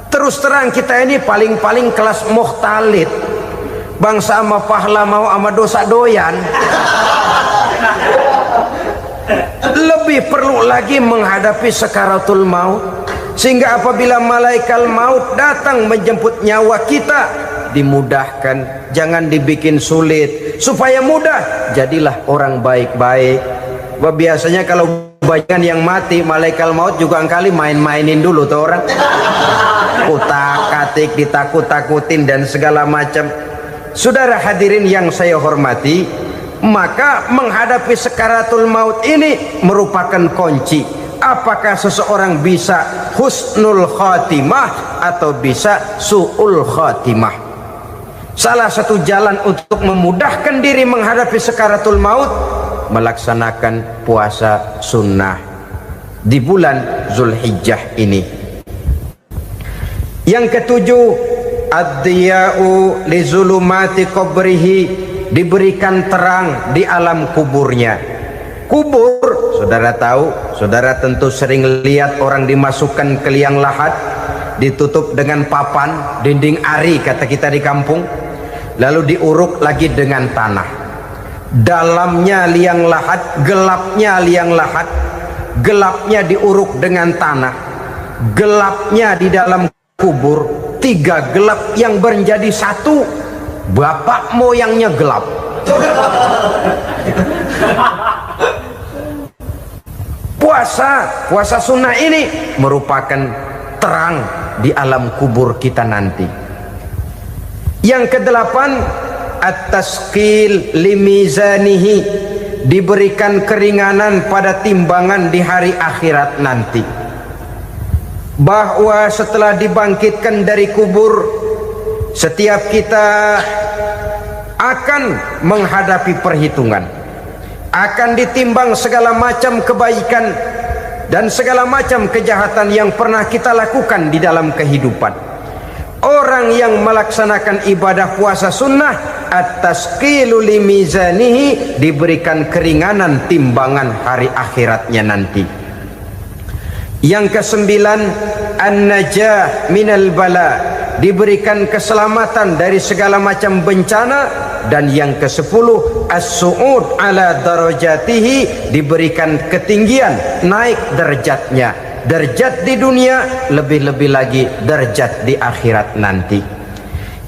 terus terang kita ini paling-paling kelas muhtalid, bangsa sama pahala mau sama dosa doyan. Lebih perlu lagi menghadapi sakaratul maut, sehingga apabila malaikat maut datang menjemput nyawa kita, dimudahkan, jangan dibikin sulit, supaya mudah. Jadilah orang baik-baik. Biasanya kalau banyak yang mati, malaikat maut juga kali main-mainin dulu tuh orang, utak-atik, ditakut-takutin dan segala macam. Saudara hadirin yang saya hormati, maka menghadapi sakaratul maut ini merupakan kunci. Apakah seseorang bisa husnul khatimah atau bisa su'ul khatimah? Salah satu jalan untuk memudahkan diri menghadapi sakaratul maut, melaksanakan puasa sunnah di bulan Zulhijjah ini. Yang ketujuh, ad-diya'u li zulumati qabrihi, diberikan terang di alam kuburnya. Kubur, saudara tahu, saudara tentu sering lihat orang dimasukkan ke liang lahat, ditutup dengan papan, dinding ari kata kita di kampung, lalu diuruk lagi dengan tanah. Dalamnya liang lahat, gelapnya liang lahat, gelapnya diuruk dengan tanah, gelapnya di dalam kubur, tiga gelap yang menjadi satu. Bapak moyangnya gelap. Puasa sunnah ini merupakan terang di alam kubur kita nanti. Yang kedelapan, at-tasqil limizanihi, diberikan keringanan pada timbangan di hari akhirat nanti. Bahwa setelah dibangkitkan dari kubur, setiap kita akan menghadapi perhitungan, akan ditimbang segala macam kebaikan dan segala macam kejahatan yang pernah kita lakukan di dalam kehidupan. Orang yang melaksanakan ibadah puasa sunnah, at-tasqilu limizanihi, diberikan keringanan timbangan hari akhiratnya nanti. Yang kesembilan, an-najah minal bala, diberikan keselamatan dari segala macam bencana. Dan yang ke-10, as-su'ud ala darajatihi, diberikan ketinggian, naik derajatnya, derajat di dunia, lebih-lebih lagi derajat di akhirat nanti.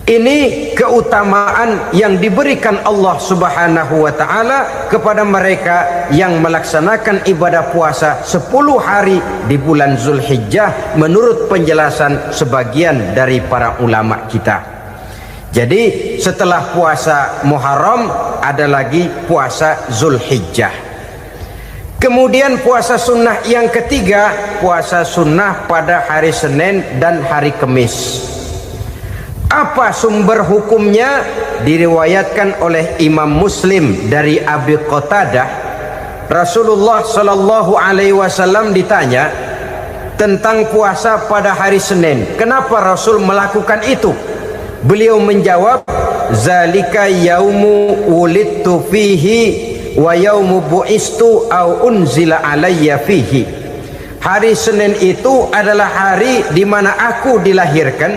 Ini keutamaan yang diberikan Allah Subhanahu wa ta'ala kepada mereka yang melaksanakan ibadah puasa 10 hari di bulan Zulhijjah menurut penjelasan sebagian dari para ulama kita. Jadi setelah puasa Muharram ada lagi puasa Zulhijjah. Kemudian puasa sunnah yang ketiga, puasa sunnah pada hari Senin dan hari Kamis. Apa sumber hukumnya? Diriwayatkan oleh Imam Muslim dari Abi Qatadah, Rasulullah Shallallahu Alaihi Wasallam ditanya tentang puasa pada hari Senin. Kenapa Rasul melakukan itu? Beliau menjawab, zalika yaumu wulidtu fihi wa yaumu bu'istu au unzila alayya fihi. Hari Senin itu adalah hari di mana aku dilahirkan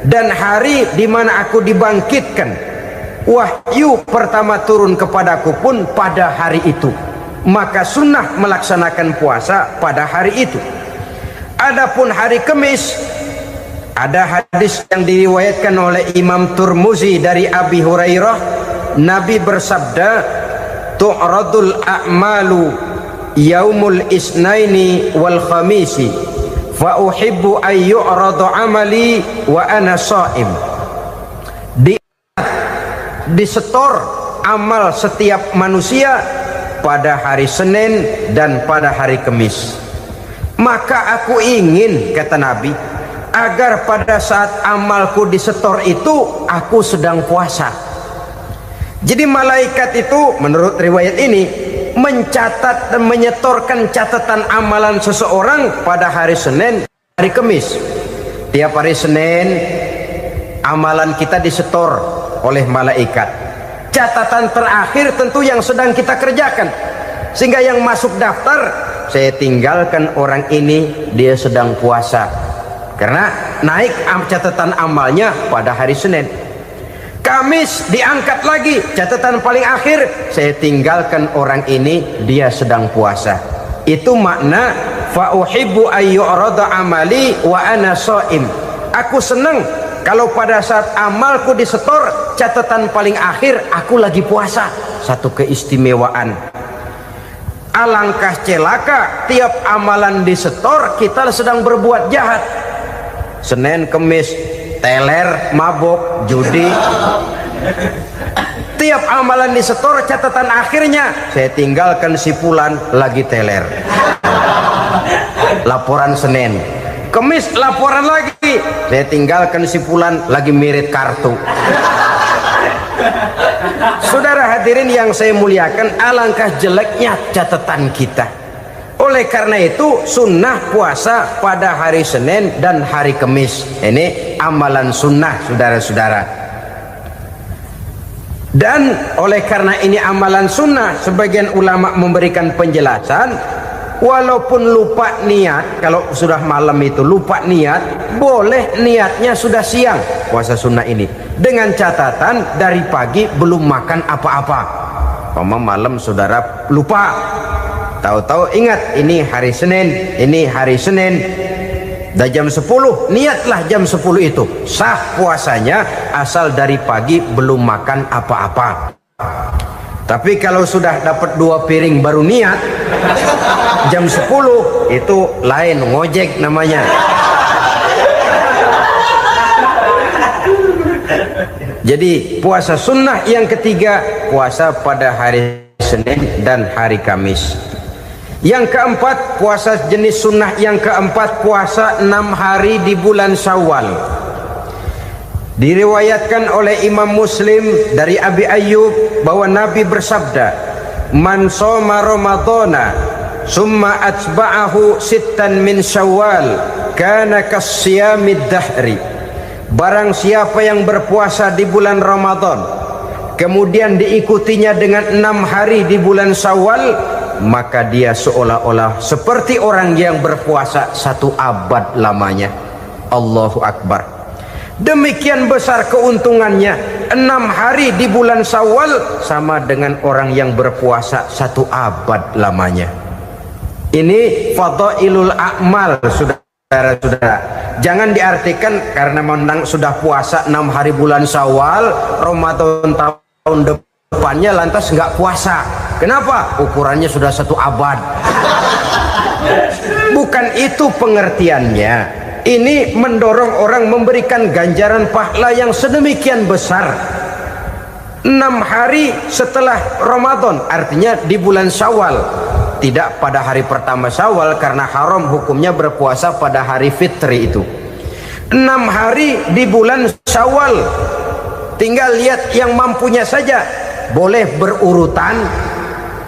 dan hari di mana aku dibangkitkan. Wahyu pertama turun kepadaku pun pada hari itu. Maka sunnah melaksanakan puasa pada hari itu. Adapun hari Kamis, ada hadis yang diriwayatkan oleh Imam Turmuzi dari Abi Hurairah, Nabi bersabda, tu'radul a'malu yaumul isnaini wal khamisi fa uhibbu an yu'radu amali wa ana sha'im. Disetor amal setiap manusia pada hari Senin dan pada hari Kamis. Maka aku ingin, kata Nabi, agar pada saat amalku disetor itu aku sedang puasa. Jadi malaikat itu menurut riwayat ini mencatat dan menyetorkan catatan amalan seseorang pada hari Senin, hari Kamis. Tiap hari Senin amalan kita disetor oleh malaikat. Catatan terakhir tentu yang sedang kita kerjakan, sehingga yang masuk daftar, saya tinggalkan orang ini, dia sedang puasa, karena naik catatan amalnya pada hari Senin. Kamis diangkat lagi, catatan paling akhir, saya tinggalkan orang ini, dia sedang puasa. Itu makna fa uhibbu ayyurada amali wa ana shaim. Aku senang kalau pada saat amalku disetor, catatan paling akhir aku lagi puasa. Satu keistimewaan. Alangkah celaka tiap amalan disetor kita sedang berbuat jahat. Senin, Kamis, teler, mabok, judi. Tiap amalan disetor, catatan akhirnya saya tinggalkan si fulan lagi teler. Laporan Senin. Kamis laporan lagi, saya tinggalkan si fulan lagi mirip kartu. Saudara hadirin yang saya muliakan, alangkah jeleknya catatan kita. Oleh karena itu sunnah puasa pada hari Senin dan hari Kamis. Ini amalan sunnah, saudara-saudara. Dan oleh karena ini amalan sunnah, sebagian ulama memberikan penjelasan, walaupun lupa niat, kalau sudah malam itu lupa niat, boleh niatnya sudah siang puasa sunnah ini, dengan catatan dari pagi belum makan apa-apa. Malam saudara lupa, tahu-tahu ingat ini hari Senin, ini hari Senin, dah jam 10, niatlah jam 10 itu, sah puasanya asal dari pagi belum makan apa-apa. Tapi kalau sudah dapat 2 piring baru niat jam 10, itu lain, ngojek namanya. Jadi puasa sunnah yang ketiga, puasa pada hari Senin dan hari Kamis. Yang keempat, puasa jenis sunnah yang keempat, puasa 6 hari di bulan Syawal. Diriwayatkan oleh Imam Muslim dari Abi Ayyub bahwa Nabi bersabda, man shoma ramadhana summa atba'ahu sittan min Syawal kana kasyamid dahri. Barang siapa yang berpuasa di bulan Ramadan kemudian diikutinya dengan 6 hari di bulan Syawal, maka dia seolah-olah seperti orang yang berpuasa 1 abad lamanya. Allahu Akbar. Demikian besar keuntungannya. 6 hari di bulan Syawal sama dengan orang yang berpuasa 1 abad lamanya. Ini fadailul a'mal, saudara-saudara. Jangan diartikan karena menang sudah puasa 6 hari bulan Syawal, Ramadan tahun depannya lantas nggak puasa. Kenapa? Ukurannya sudah 1 abad. Bukan itu pengertiannya. Ini mendorong orang memberikan ganjaran pahala yang sedemikian besar. 6 hari setelah Ramadan, artinya di bulan Syawal. Tidak pada hari pertama Syawal karena haram hukumnya berpuasa pada hari fitri itu. 6 hari di bulan Syawal. Tinggal lihat yang mampunya saja. Boleh berurutan,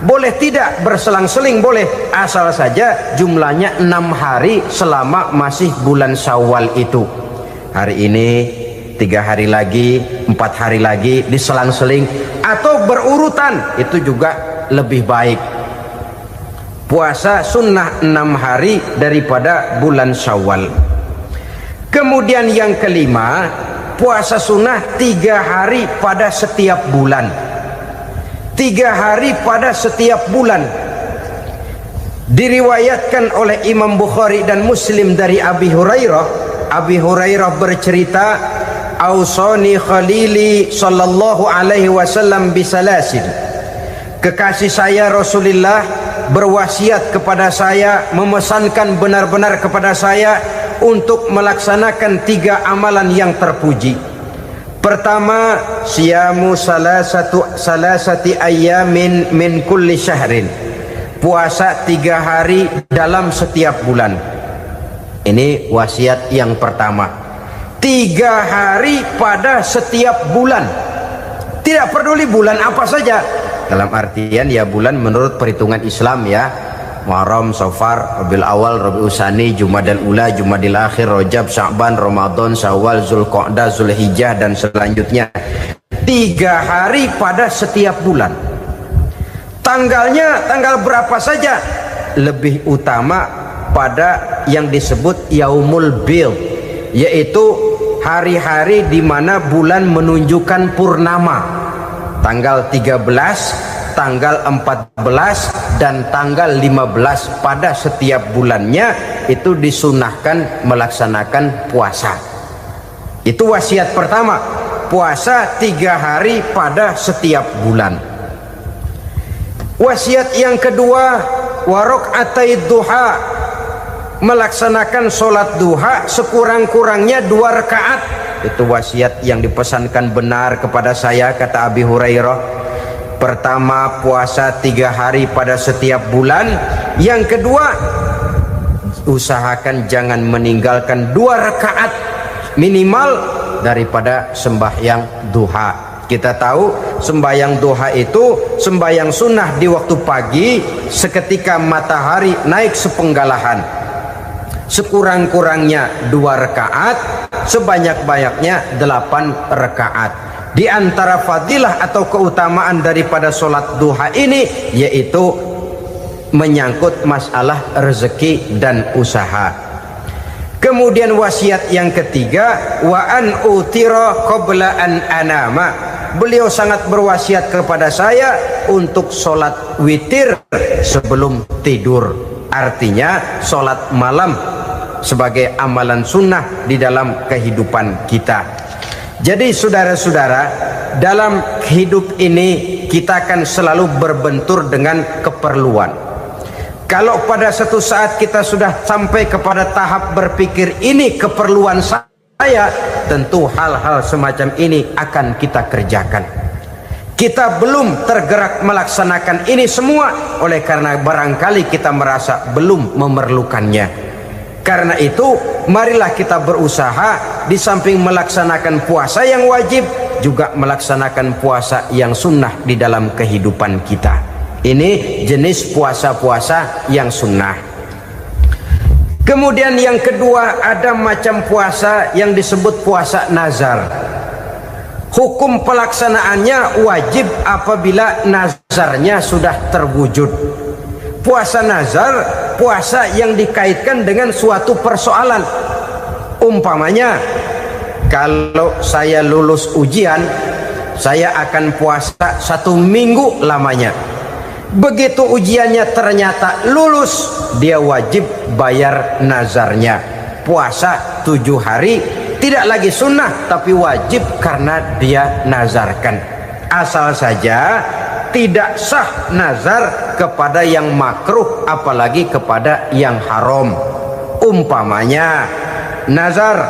boleh tidak berselang-seling, boleh, asal saja jumlahnya 6 hari selama masih bulan Syawal itu. Hari ini 3 hari lagi, 4 hari lagi, diselang-seling atau berurutan, itu juga lebih baik. Puasa sunnah 6 hari daripada bulan Syawal. Kemudian yang kelima, puasa sunnah 3 hari pada setiap bulan. 3 hari pada setiap bulan. Diriwayatkan oleh Imam Bukhari dan Muslim dari Abi Hurairah. Abi Hurairah bercerita, "Ausani khalili sallallahu alaihi wasallam bisalasin." Kekasih saya Rasulullah berwasiat kepada saya, memesankan benar-benar kepada saya untuk melaksanakan 3 amalan yang terpuji. Pertama, siyamu salasati ayyamin min kulli syahrin. Puasa 3 hari dalam setiap bulan. Ini wasiat yang pertama. 3 hari pada setiap bulan. Tidak peduli bulan apa saja. Dalam artian ya bulan menurut perhitungan Islam ya. Muharram, Safar, Rabiul Awal, Rabiul Tsani, Jumadal Ula, Jumadil Akhir, Rajab, Sya'ban, Ramadan, Syawal, Zulqa'dah, Zulhijjah dan selanjutnya. 3 hari pada setiap bulan. Tanggalnya tanggal berapa saja. Lebih utama pada yang disebut Yaumul Bid, yaitu hari-hari di mana bulan menunjukkan purnama. Tanggal 13, tanggal 14 dan tanggal 15 pada setiap bulannya itu disunahkan melaksanakan puasa. Itu wasiat pertama, puasa 3 hari pada setiap bulan. Wasiat yang kedua, waraqatai duha, melaksanakan sholat duha sekurang-kurangnya 2 rakaat. Itu wasiat yang dipesankan benar kepada saya, kata Abi Hurairah. Pertama, puasa 3 hari pada setiap bulan. Yang kedua, usahakan jangan meninggalkan 2 rakaat minimal daripada sembahyang duha. Kita tahu sembahyang duha itu sembahyang sunnah di waktu pagi seketika matahari naik sepenggalahan. Sekurang-kurangnya 2 rakaat, sebanyak-banyaknya 8 rakaat. Di antara fadilah atau keutamaan daripada sholat duha ini yaitu menyangkut masalah rezeki dan usaha. Kemudian wasiat yang ketiga, wa an utira qabla an anama. Beliau sangat berwasiat kepada saya untuk sholat witir sebelum tidur. Artinya sholat malam sebagai amalan sunnah di dalam kehidupan kita. Jadi saudara-saudara, dalam hidup ini kita akan selalu berbentur dengan keperluan. Kalau pada satu saat kita sudah sampai kepada tahap berpikir ini keperluan saya, tentu hal-hal semacam ini akan kita kerjakan. Kita belum tergerak melaksanakan ini semua oleh karena barangkali kita merasa belum memerlukannya. Karena itu marilah kita berusaha di samping melaksanakan puasa yang wajib juga melaksanakan puasa yang sunnah di dalam kehidupan kita. Ini jenis puasa-puasa yang sunnah. Kemudian yang kedua, ada macam puasa yang disebut puasa nazar. Hukum pelaksanaannya wajib apabila nazarnya sudah terwujud. Puasa nazar, puasa yang dikaitkan dengan suatu persoalan. Umpamanya, kalau saya lulus ujian, saya akan puasa 1 minggu lamanya. Begitu ujiannya ternyata lulus, dia wajib bayar nazarnya. Puasa 7 hari, tidak lagi sunnah tapi wajib karena dia nazarkan. Asal saja tidak sah nazar kepada yang makruh apalagi kepada yang haram. Umpamanya nazar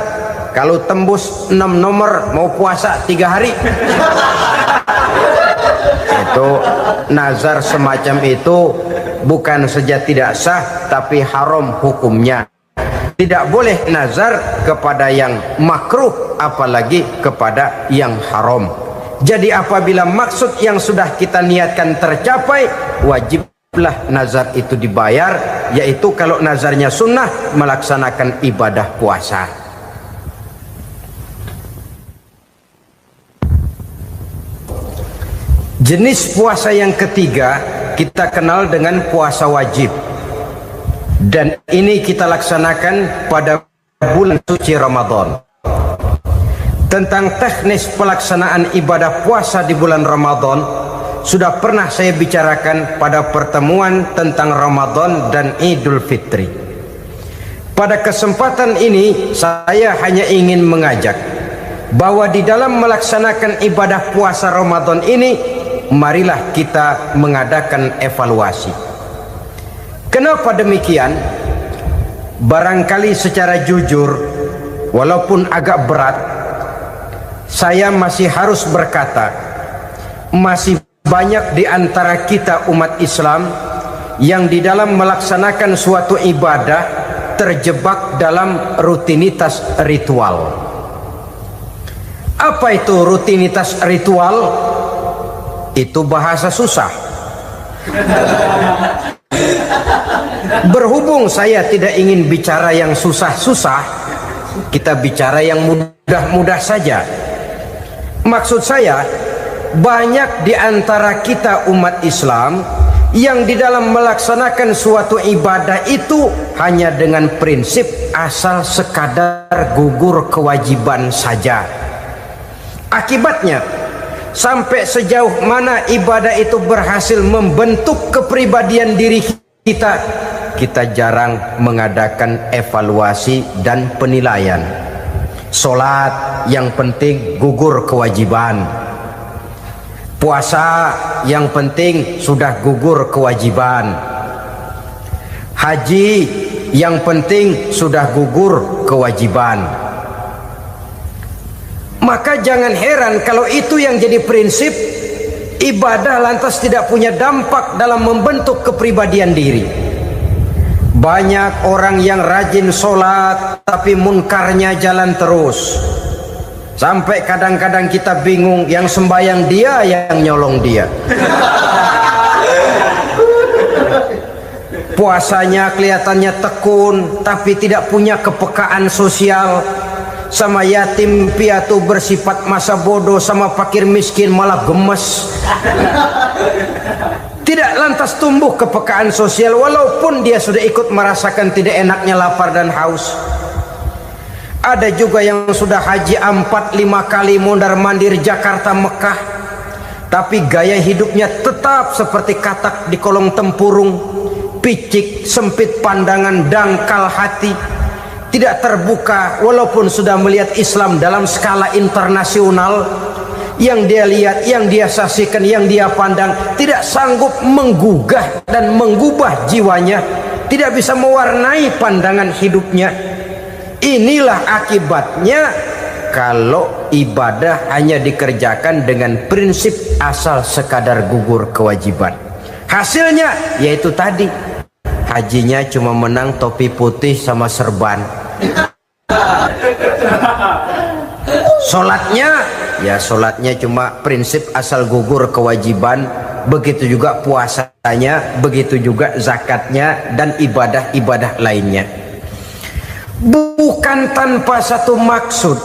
kalau tembus 6 nomor mau puasa 3 hari. Itu nazar semacam itu bukan saja tidak sah tapi haram hukumnya. Tidak boleh nazar kepada yang makruh, apalagi kepada yang haram. Jadi apabila maksud yang sudah kita niatkan tercapai, wajiblah nazar itu dibayar, yaitu kalau nazarnya sunnah, melaksanakan ibadah puasa. Jenis puasa yang ketiga kita kenal dengan puasa wajib, dan ini kita laksanakan pada bulan suci Ramadan. Tentang teknis pelaksanaan ibadah puasa di bulan Ramadan sudah pernah saya bicarakan pada pertemuan tentang Ramadan dan Idul Fitri. Pada kesempatan ini saya hanya ingin mengajak bahwa di dalam melaksanakan ibadah puasa Ramadan ini, marilah kita mengadakan evaluasi. Kenapa demikian? Barangkali secara jujur, walaupun agak berat, saya masih harus berkata, masih banyak di antara kita umat Islam yang di dalam melaksanakan suatu ibadah terjebak dalam rutinitas ritual. Apa itu rutinitas ritual? Itu bahasa susah. Berhubung saya tidak ingin bicara yang susah-susah, kita bicara yang mudah-mudah saja. Maksud saya, banyak di antara kita umat Islam yang di dalam melaksanakan suatu ibadah itu hanya dengan prinsip asal sekadar gugur kewajiban saja. Akibatnya, sampai sejauh mana ibadah itu berhasil membentuk kepribadian diri kita, kita jarang mengadakan evaluasi dan penilaian. Sholat yang penting gugur kewajiban, puasa yang penting sudah gugur kewajiban, haji yang penting sudah gugur kewajiban. Maka jangan heran kalau itu yang jadi prinsip, ibadah lantas tidak punya dampak dalam membentuk kepribadian diri. Banyak orang yang rajin sholat tapi munkarnya jalan terus, sampai kadang-kadang kita bingung, yang sembahyang dia, yang nyolong dia. Puasanya kelihatannya tekun tapi tidak punya kepekaan sosial. Sama yatim piatu bersifat masa bodoh, sama fakir miskin malah gemes. Tidak lantas tumbuh kepekaan sosial walaupun dia sudah ikut merasakan tidak enaknya lapar dan haus. Ada juga yang sudah haji 4-5 kali mondar-mandir Jakarta Mekah, tapi gaya hidupnya tetap seperti katak di kolong tempurung, picik, sempit pandangan, dangkal hati, tidak terbuka walaupun sudah melihat Islam dalam skala internasional. Yang dia lihat, yang dia saksikan, yang dia pandang tidak sanggup menggugah dan mengubah jiwanya, tidak bisa mewarnai pandangan hidupnya. Inilah akibatnya kalau ibadah hanya dikerjakan dengan prinsip asal sekadar gugur kewajiban. Hasilnya yaitu tadi, hajinya cuma menang topi putih sama serban. Sholatnya, ya sholatnya cuma prinsip asal gugur kewajiban. Begitu juga puasanya, begitu juga zakatnya dan ibadah-ibadah lainnya. Bukan tanpa satu maksud.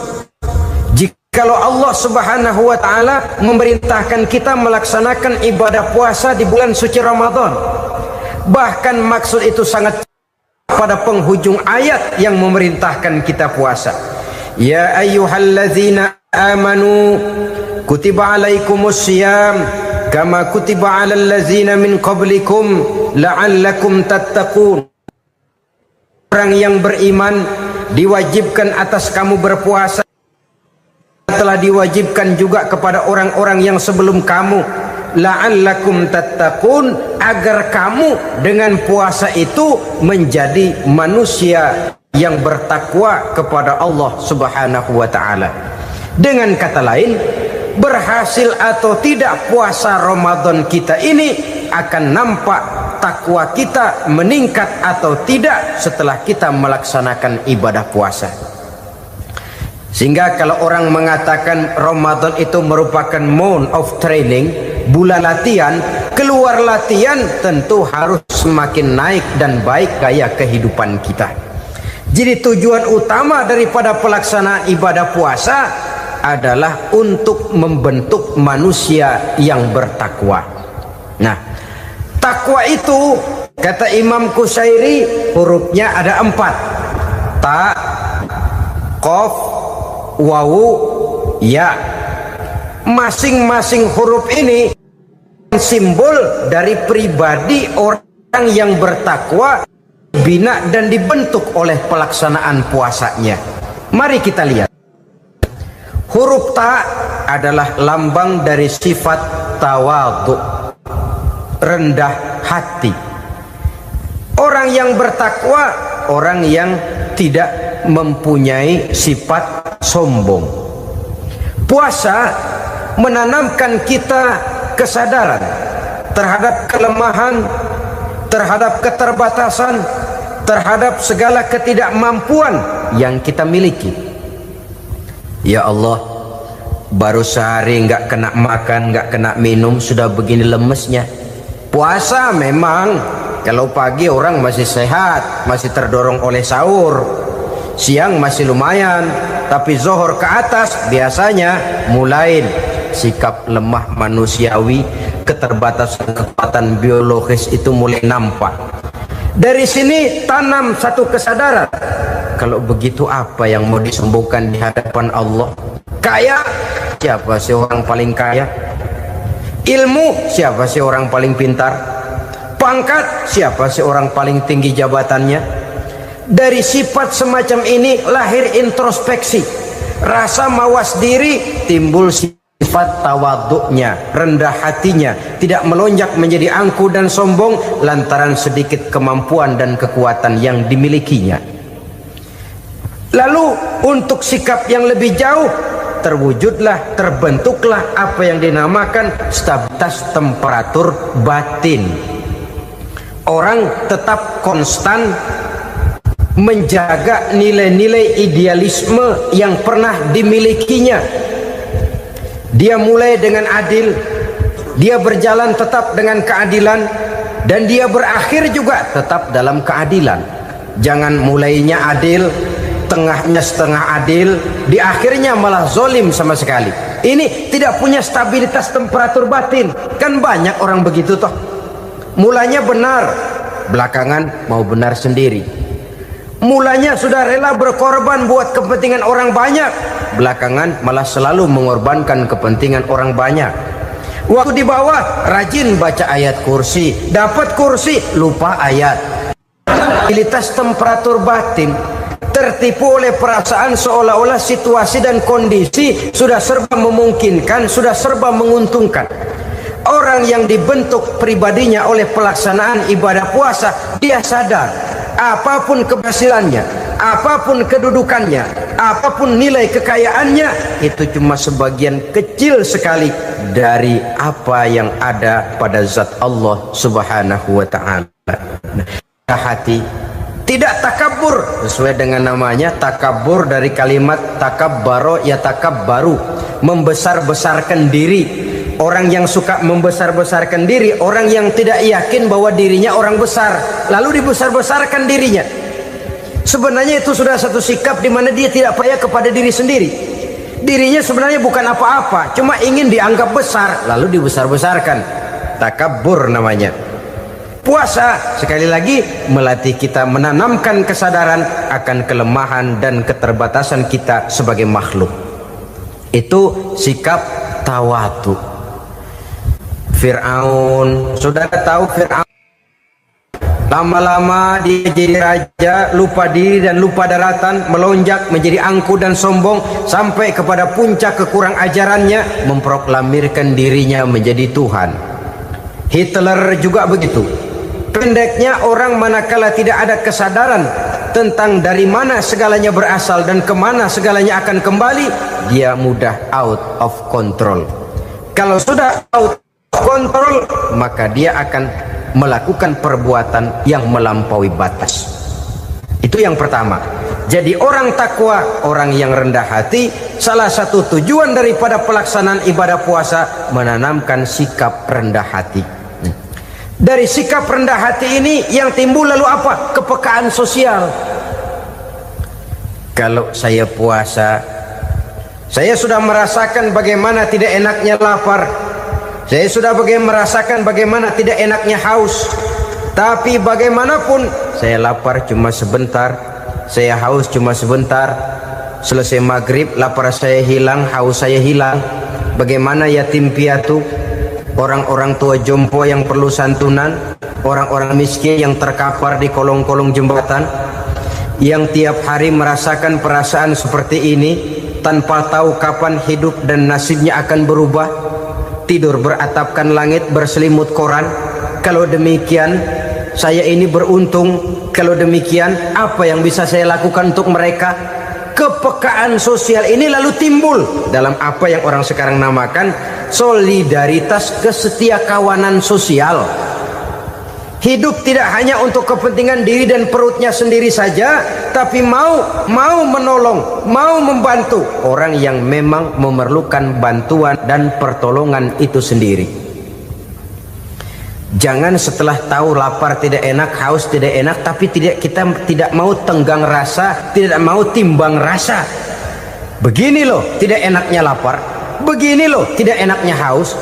Jikalau Allah Subhanahu wa ta'ala memerintahkan kita melaksanakan ibadah puasa di bulan suci Ramadan, bahkan maksud itu sangat pada penghujung ayat yang memerintahkan kita puasa. Ya ayyuhalladzina amanu kutiba alaikumus syiyam kama kutiba alal ladzina min qablikum la'allakum tattaqun. Orang yang beriman diwajibkan atas kamu berpuasa, telah diwajibkan juga kepada orang-orang yang sebelum kamu, la'allakum tattaqun, agar kamu dengan puasa itu menjadi manusia yang bertakwa kepada Allah Subhanahu wa ta'ala. Dengan kata lain, berhasil atau tidak puasa Ramadan kita ini akan nampak takwa kita meningkat atau tidak setelah kita melaksanakan ibadah puasa. Sehingga kalau orang mengatakan Ramadan itu merupakan month of training, bulan latihan, keluar latihan tentu harus semakin naik dan baik gaya kehidupan kita. Jadi tujuan utama daripada pelaksanaan ibadah puasa adalah untuk membentuk manusia yang bertakwa. Nah, takwa itu kata Imam Qusairi hurufnya ada 4. Ta, qaf, wawu, ya. Masing-masing huruf ini simbol dari pribadi orang yang bertakwa, bina dan dibentuk oleh pelaksanaan puasanya. Mari kita lihat. Huruf ta adalah lambang dari sifat tawadhu, rendah hati. Orang yang bertakwa, orang yang tidak mempunyai sifat sombong. Puasa menanamkan kita kesadaran terhadap kelemahan, terhadap keterbatasan, terhadap segala ketidakmampuan yang kita miliki. Ya Allah, baru sehari nggak kena makan, nggak kena minum, sudah begini lemesnya. Puasa memang kalau pagi orang masih sehat, masih terdorong oleh sahur, siang masih lumayan, tapi zuhur ke atas biasanya mulai sikap lemah manusiawi, keterbatasan kekuatan biologis itu mulai nampak. Dari sini tanam satu kesadaran, kalau begitu apa yang mau disembuhkan di hadapan Allah? Kaya, siapa sih orang paling kaya? Ilmu, siapa sih orang paling pintar? Pangkat, siapa sih orang paling tinggi jabatannya? Dari sifat semacam ini lahir introspeksi, rasa mawas diri, timbul sifat tawaduknya, rendah hatinya, tidak melonjak menjadi angku dan sombong lantaran sedikit kemampuan dan kekuatan yang dimilikinya. Lalu untuk sikap yang lebih jauh, terwujudlah, terbentuklah apa yang dinamakan stabilitas temperatur batin. Orang tetap konstan menjaga nilai-nilai idealisme yang pernah dimilikinya. Dia mulai dengan adil, dia berjalan tetap dengan keadilan, dan dia berakhir juga tetap dalam keadilan. Jangan mulainya adil, tengahnya setengah adil, di akhirnya malah zolim sama sekali. Ini tidak punya stabilitas temperatur batin. Kan banyak orang begitu toh. Mulanya benar, belakangan mau benar sendiri. Mulanya sudah rela berkorban buat kepentingan orang banyak, belakangan malah selalu mengorbankan kepentingan orang banyak. Waktu di bawah rajin baca ayat kursi, dapat kursi lupa ayat. Stabilitas temperatur batin, tertipu oleh perasaan seolah-olah situasi dan kondisi sudah serba memungkinkan, sudah serba menguntungkan. Orang yang dibentuk pribadinya oleh pelaksanaan ibadah puasa, dia sadar apapun keberhasilannya, apapun kedudukannya, apapun nilai kekayaannya, itu cuma sebagian kecil sekali dari apa yang ada pada zat Allah Subhanahu wa ta'ala. Hati tidak takabur, sesuai dengan namanya takabur dari kalimat takabbaro ya takabbaru, membesar-besarkan diri. Orang yang suka membesar-besarkan diri, orang yang tidak yakin bahwa dirinya orang besar, lalu dibesar-besarkan dirinya. Sebenarnya itu sudah satu sikap di mana dia tidak percaya kepada diri sendiri. Dirinya sebenarnya bukan apa-apa, cuma ingin dianggap besar, lalu dibesar-besarkan. Takabbur namanya. Puasa sekali lagi melatih kita menanamkan kesadaran akan kelemahan dan keterbatasan kita sebagai makhluk. Itu sikap tawadhu. Fir'aun, saudara tahu Fir'aun, lama-lama dia jadi raja, lupa diri dan lupa daratan, melonjak menjadi angku dan sombong sampai kepada puncak kekurang ajarannya, memproklamirkan dirinya menjadi Tuhan. Hitler juga begitu. Pendeknya orang manakala tidak ada kesadaran tentang dari mana segalanya berasal dan kemana segalanya akan kembali, dia mudah out of control. Kalau sudah out of control, maka dia akan melakukan perbuatan yang melampaui batas. Itu yang pertama. Jadi orang takwa, orang yang rendah hati, salah satu tujuan daripada pelaksanaan ibadah puasa menanamkan sikap rendah hati. Dari sikap rendah hati ini yang timbul lalu apa? Kepekaan sosial. Kalau saya puasa, saya sudah merasakan bagaimana tidak enaknya lapar. Saya sudah merasakan bagaimana tidak enaknya haus. Tapi bagaimanapun saya lapar cuma sebentar, saya haus cuma sebentar. Selesai maghrib lapar saya hilang, haus saya hilang. Bagaimana yatim piatu, orang-orang tua jompo yang perlu santunan, orang-orang miskin yang terkapar di kolong-kolong jembatan, yang tiap hari merasakan perasaan seperti ini tanpa tahu kapan hidup dan nasibnya akan berubah. Tidur beratapkan langit, berselimut koran. Kalau demikian saya ini beruntung. Kalau demikian apa yang bisa saya lakukan untuk mereka? Kepekaan sosial ini lalu timbul dalam apa yang orang sekarang namakan solidaritas, kesetiakawanan sosial. Hidup tidak hanya untuk kepentingan diri dan perutnya sendiri saja, tapi mau menolong, mau membantu orang yang memang memerlukan bantuan dan pertolongan itu sendiri. Jangan setelah tahu lapar tidak enak, haus tidak enak, tapi kita tidak mau tenggang rasa, tidak mau timbang rasa. Begini loh tidak enaknya lapar, begini loh tidak enaknya haus.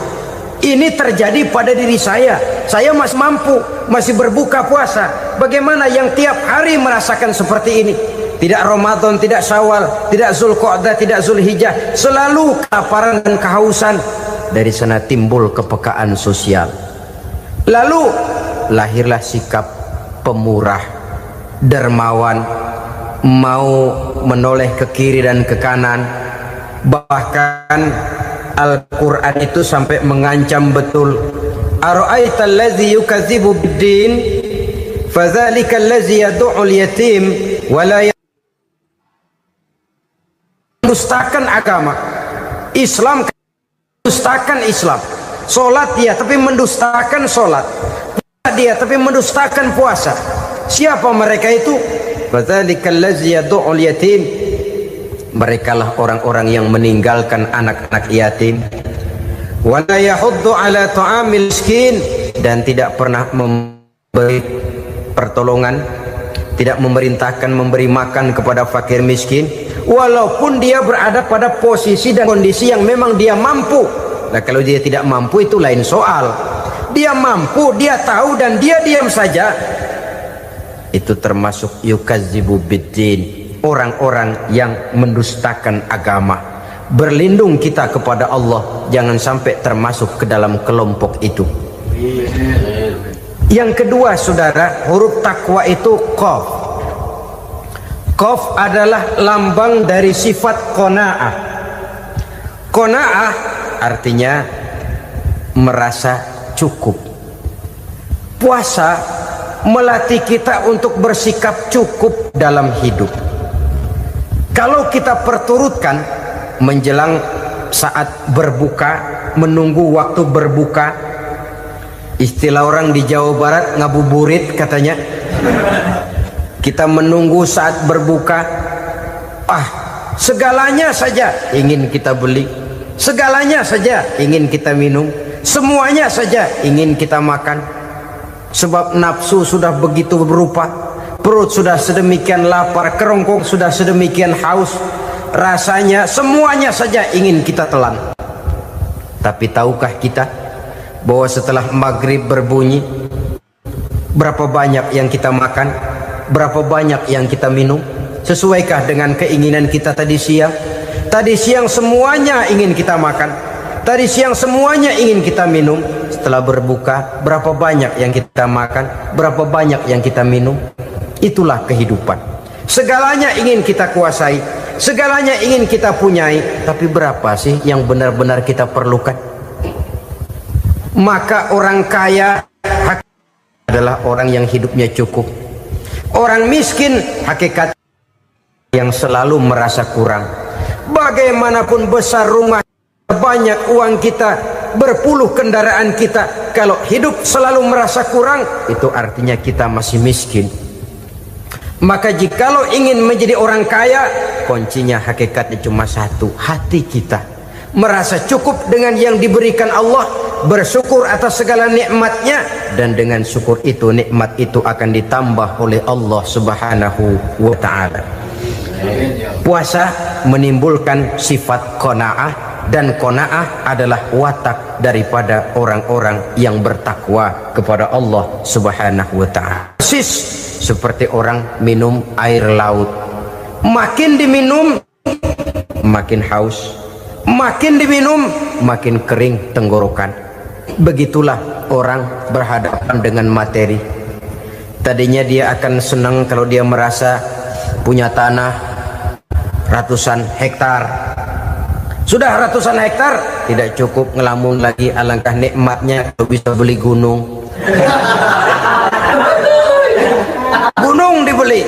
Ini terjadi pada diri saya. Saya masih mampu, masih berbuka puasa. Bagaimana yang tiap hari merasakan seperti ini? Tidak Ramadan, tidak Syawal, tidak Zulqa'dah, tidak Zulhijjah, selalu kelaparan dan kehausan. Dari sana timbul kepekaan sosial. Lalu lahirlah sikap pemurah, dermawan, mau menoleh ke kiri dan ke kanan. Bahkan Al-Quran itu sampai mengancam betul. Ara'aita allazi yukadzibu bid-din fadzalika allazi yad'ul yatim wa la mendustakan agama. Islam mendustakan Islam. Salat dia tapi mendustakan salat. Puasa dia tapi mendustakan puasa. Siapa mereka itu? Fadzalika allazi yad'ul yatim. Merekalah orang-orang yang meninggalkan anak-anak yatim. Wa la yahuddu ala ta'amil miskin, dan tidak pernah memberi pertolongan, tidak memerintahkan memberi makan kepada fakir miskin, walaupun dia berada pada posisi dan kondisi yang memang dia mampu. Nah, kalau dia tidak mampu itu lain soal. Dia mampu, dia tahu, dan dia diam saja. Itu termasuk yukadzibu biddin, orang-orang yang mendustakan agama. Berlindung kita kepada Allah, jangan sampai termasuk ke dalam kelompok itu. Yang kedua saudara, huruf takwa itu qaf. Qaf adalah lambang dari sifat qanaah. Qanaah artinya merasa cukup. Puasa melatih kita untuk bersikap cukup dalam hidup. Kalau kita perturutkan menjelang saat berbuka, menunggu waktu berbuka, istilah orang di Jawa Barat ngabuburit katanya. Kita menunggu saat berbuka, segalanya saja ingin kita beli, segalanya saja ingin kita minum, semuanya saja ingin kita makan. Sebab nafsu sudah begitu berupa, perut sudah sedemikian lapar, kerongkong sudah sedemikian haus, rasanya semuanya saja ingin kita telan. Tapi tahukah kita bahwa setelah maghrib berbunyi, berapa banyak yang kita makan, berapa banyak yang kita minum? Sesuaikah dengan keinginan kita tadi siang? Tadi siang semuanya ingin kita makan, tadi siang semuanya ingin kita minum. Setelah berbuka, berapa banyak yang kita makan, berapa banyak yang kita minum? Itulah kehidupan. Segalanya ingin kita kuasai, segalanya ingin kita punyai, tapi berapa sih yang benar-benar kita perlukan? Maka orang kaya adalah orang yang hidupnya cukup. Orang miskin hakikat yang selalu merasa kurang. Bagaimanapun besar rumah, banyak uang kita, berpuluh kendaraan kita, kalau hidup selalu merasa kurang, itu artinya kita masih miskin. Maka jikalau ingin menjadi orang kaya, kuncinya hakikatnya cuma satu, hati kita merasa cukup dengan yang diberikan Allah, bersyukur atas segala nikmatnya, dan dengan syukur itu nikmat itu akan ditambah oleh Allah Subhanahu wa ta'ala. Puasa menimbulkan sifat qanaah, dan qanaah adalah watak daripada orang-orang yang bertakwa kepada Allah Subhanahu wa ta'ala. Persis seperti orang minum air laut, makin diminum makin haus, makin diminum makin kering tenggorokan. Begitulah orang berhadapan dengan materi. Tadinya dia akan senang kalau dia merasa punya tanah ratusan hektar. Sudah ratusan hektar tidak cukup, ngelamun lagi, alangkah nikmatnya kalau bisa beli gunung. Gunung dibeli.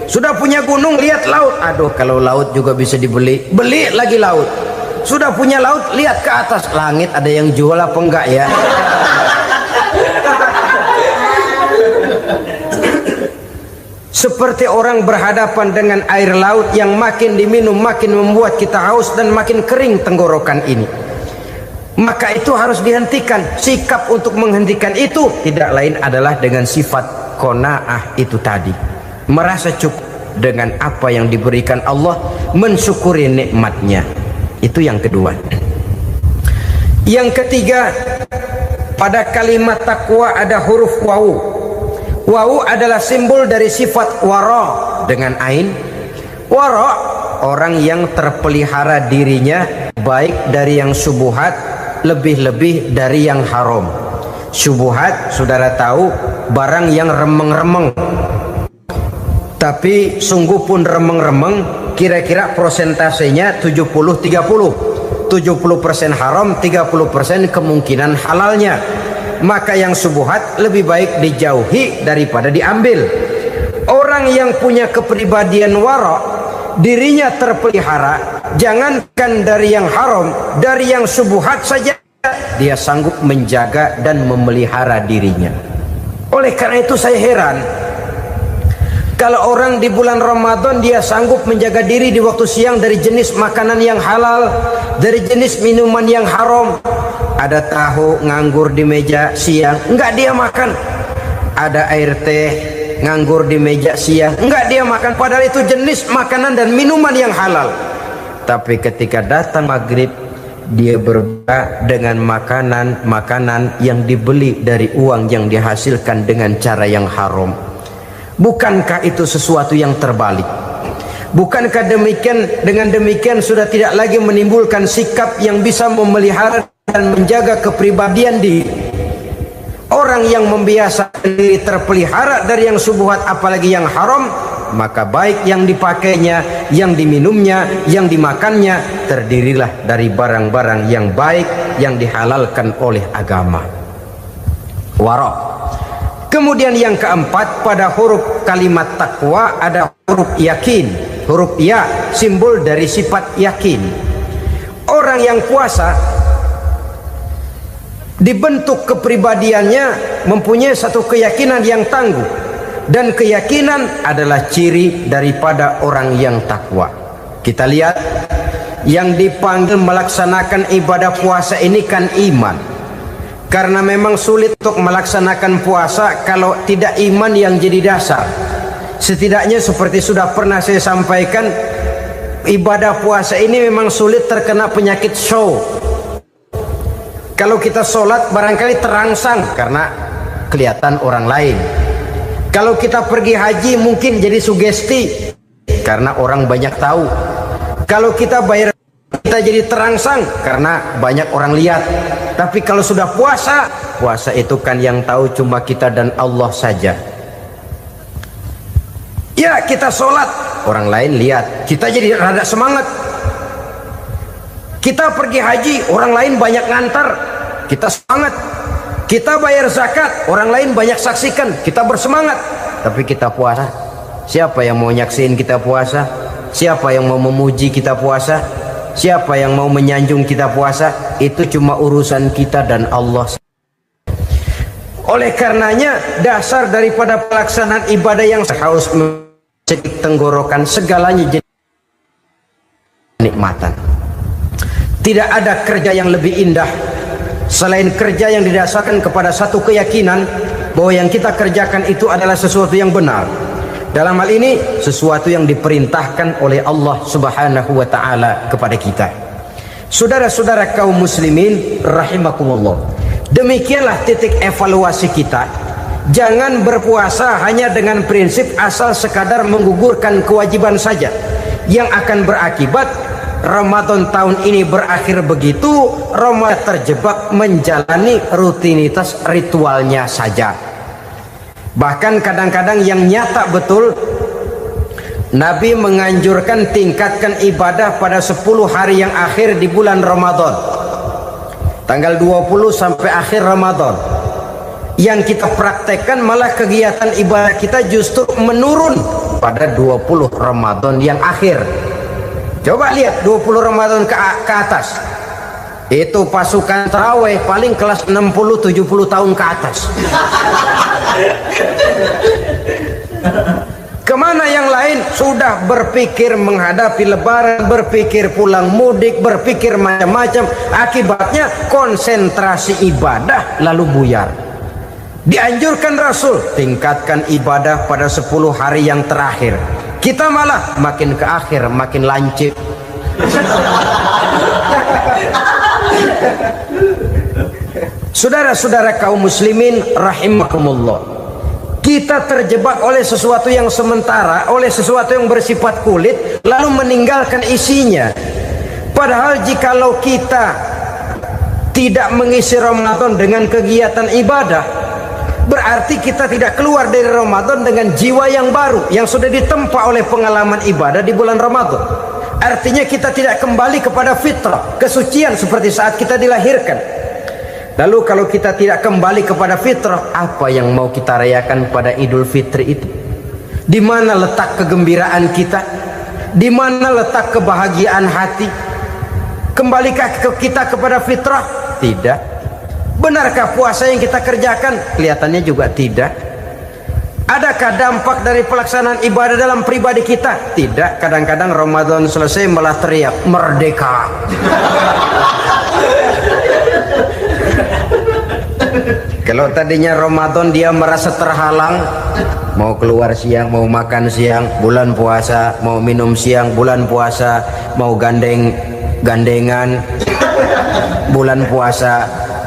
Sudah punya gunung, lihat laut. Aduh, kalau laut juga bisa dibeli, beli lagi laut. Sudah punya laut, lihat ke atas langit, ada yang jual apa enggak ya? Seperti orang berhadapan dengan air laut yang makin diminum makin membuat kita haus dan makin kering tenggorokan ini. Maka itu harus dihentikan. Sikap untuk menghentikan itu tidak lain adalah dengan sifat qanaah itu tadi, merasa cukup dengan apa yang diberikan Allah, mensyukuri nikmatnya. Itu yang kedua. Yang ketiga, pada kalimat takwa ada huruf wawu. Wawu adalah simbol dari sifat wara dengan ain. Wara, orang yang terpelihara dirinya baik dari yang syubhat, lebih-lebih dari yang haram. Syubhat, saudara tahu, barang yang remeng-remeng. Tapi sungguh pun remeng-remeng, kira-kira prosentasenya 70-30. 70% haram, 30% kemungkinan halalnya. Maka yang syubhat lebih baik dijauhi daripada diambil. Orang yang punya kepribadian wara, dirinya terpelihara, jangankan dari yang haram, dari yang syubhat saja dia sanggup menjaga dan memelihara dirinya. Oleh karena itu saya heran kalau orang di bulan Ramadan dia sanggup menjaga diri di waktu siang dari jenis makanan yang halal, dari jenis minuman yang haram. Ada tahu nganggur di meja siang, enggak dia makan. Ada air teh nganggur di meja siang, enggak dia makan. Padahal itu jenis makanan dan minuman yang halal. Tapi ketika datang maghrib, dia berbuka dengan makanan yang dibeli dari uang yang dihasilkan dengan cara yang haram. Bukankah itu sesuatu yang terbalik? Bukankah dengan demikian sudah tidak lagi menimbulkan sikap yang bisa memelihara dan menjaga kepribadian diri? Orang yang membiasakan diri terpelihara dari yang syubhat apalagi yang haram, maka baik yang dipakainya, yang diminumnya, yang dimakannya terdirilah dari barang-barang yang baik yang dihalalkan oleh agama. Wara. Kemudian yang keempat, pada huruf kalimat takwa ada huruf yakin. Huruf ya simbol dari sifat yakin. Orang yang puasa dibentuk kepribadiannya mempunyai satu keyakinan yang tangguh, dan keyakinan adalah ciri daripada orang yang takwa. Kita lihat yang dipanggil melaksanakan ibadah puasa ini kan iman. Karena memang sulit untuk melaksanakan puasa kalau tidak iman yang jadi dasar. Setidaknya seperti sudah pernah saya sampaikan, ibadah puasa ini memang sulit terkena penyakit show. Kalau kita sholat barangkali terangsang karena kelihatan orang lain. Kalau kita pergi haji mungkin jadi sugesti karena orang banyak tahu. Kalau kita bayar kita jadi terangsang karena banyak orang lihat. Tapi kalau sudah puasa, puasa itu kan yang tahu cuma kita dan Allah saja. Ya, kita sholat, orang lain lihat, kita jadi rada semangat. Kita pergi haji, orang lain banyak ngantar, kita semangat. Kita bayar zakat, orang lain banyak saksikan, kita bersemangat. Tapi kita puasa, siapa yang mau nyaksiin kita puasa? Siapa yang mau memuji kita puasa? Siapa yang mau menyanjung kita puasa, itu cuma urusan kita dan Allah. Oleh karenanya, dasar daripada pelaksanaan ibadah yang harus mencedik tenggorokan segalanya jadi nikmatan. Tidak ada kerja yang lebih indah selain kerja yang didasarkan kepada satu keyakinan bahwa yang kita kerjakan itu adalah sesuatu yang benar. Dalam hal ini sesuatu yang diperintahkan oleh Allah Subhanahu wa taala kepada kita. Saudara-saudara kaum muslimin rahimakumullah. Demikianlah titik evaluasi kita. Jangan berpuasa hanya dengan prinsip asal sekadar menggugurkan kewajiban saja, yang akan berakibat Ramadan tahun ini berakhir begitu, Ramadan terjebak menjalani rutinitas ritualnya saja. Bahkan kadang-kadang yang nyata betul, Nabi menganjurkan tingkatkan ibadah pada 10 hari yang akhir di bulan Ramadan, tanggal 20 sampai akhir Ramadan. Yang kita praktekkan malah kegiatan ibadah kita justru menurun pada 20 Ramadan yang akhir. Coba lihat 20 Ramadan ke atas, itu pasukan tarawih paling kelas 60-70 tahun ke atas. Kemana yang lain sudah berpikir menghadapi lebaran, berpikir pulang mudik, berpikir macam-macam. Akibatnya konsentrasi ibadah lalu buyar. Dianjurkan Rasul tingkatkan ibadah pada 10 hari yang terakhir. Kita malah makin ke akhir makin lancip. Saudara-saudara kaum muslimin rahimakumullah, kita terjebak oleh sesuatu yang sementara, oleh sesuatu yang bersifat kulit, lalu meninggalkan isinya. Padahal jikalau kita tidak mengisi Ramadan dengan kegiatan ibadah, berarti kita tidak keluar dari Ramadan dengan jiwa yang baru yang sudah ditempa oleh pengalaman ibadah di bulan Ramadan. Artinya kita tidak kembali kepada fitrah, kesucian seperti saat kita dilahirkan. Lalu kalau kita tidak kembali kepada fitrah, apa yang mau kita rayakan pada Idul Fitri itu? Di mana letak kegembiraan kita? Di mana letak kebahagiaan hati? Kembalikah kita kepada fitrah? Tidak. Benarkah puasa yang kita kerjakan? Kelihatannya juga tidak. Adakah dampak dari pelaksanaan ibadah dalam pribadi kita? Tidak. Kadang-kadang Ramadan selesai malah teriak merdeka. Kalau tadinya Ramadan dia merasa terhalang, mau keluar siang, mau makan siang, bulan puasa, mau minum siang, bulan puasa, mau gandengan, bulan puasa.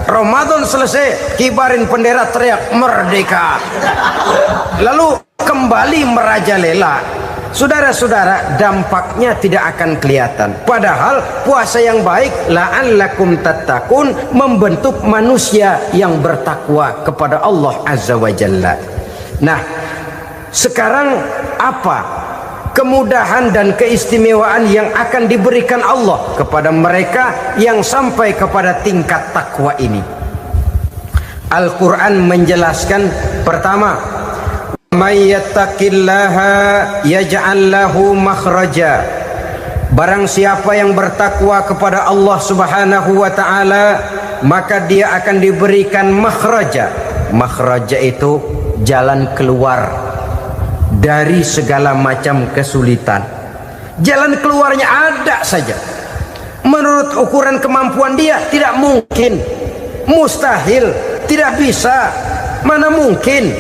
Ramadan selesai, kibarin bendera, teriak merdeka. Lalu kembali merajalela. Saudara-saudara, dampaknya tidak akan kelihatan. Padahal puasa yang baik, la'allakum tattaqun, membentuk manusia yang bertakwa kepada Allah Azza wa Jalla. Nah, sekarang apa kemudahan dan keistimewaan yang akan diberikan Allah kepada mereka yang sampai kepada tingkat takwa ini? Al-Quran menjelaskan, pertama, may yattaqillaha yaj'al lahu makhraja. Barang siapa yang bertakwa kepada Allah Subhanahu wa taala, maka dia akan diberikan makhraja. Makhraja itu jalan keluar dari segala macam kesulitan. Jalan keluarnya ada saja. Menurut ukuran kemampuan dia tidak mungkin, mustahil, tidak bisa, mana mungkin.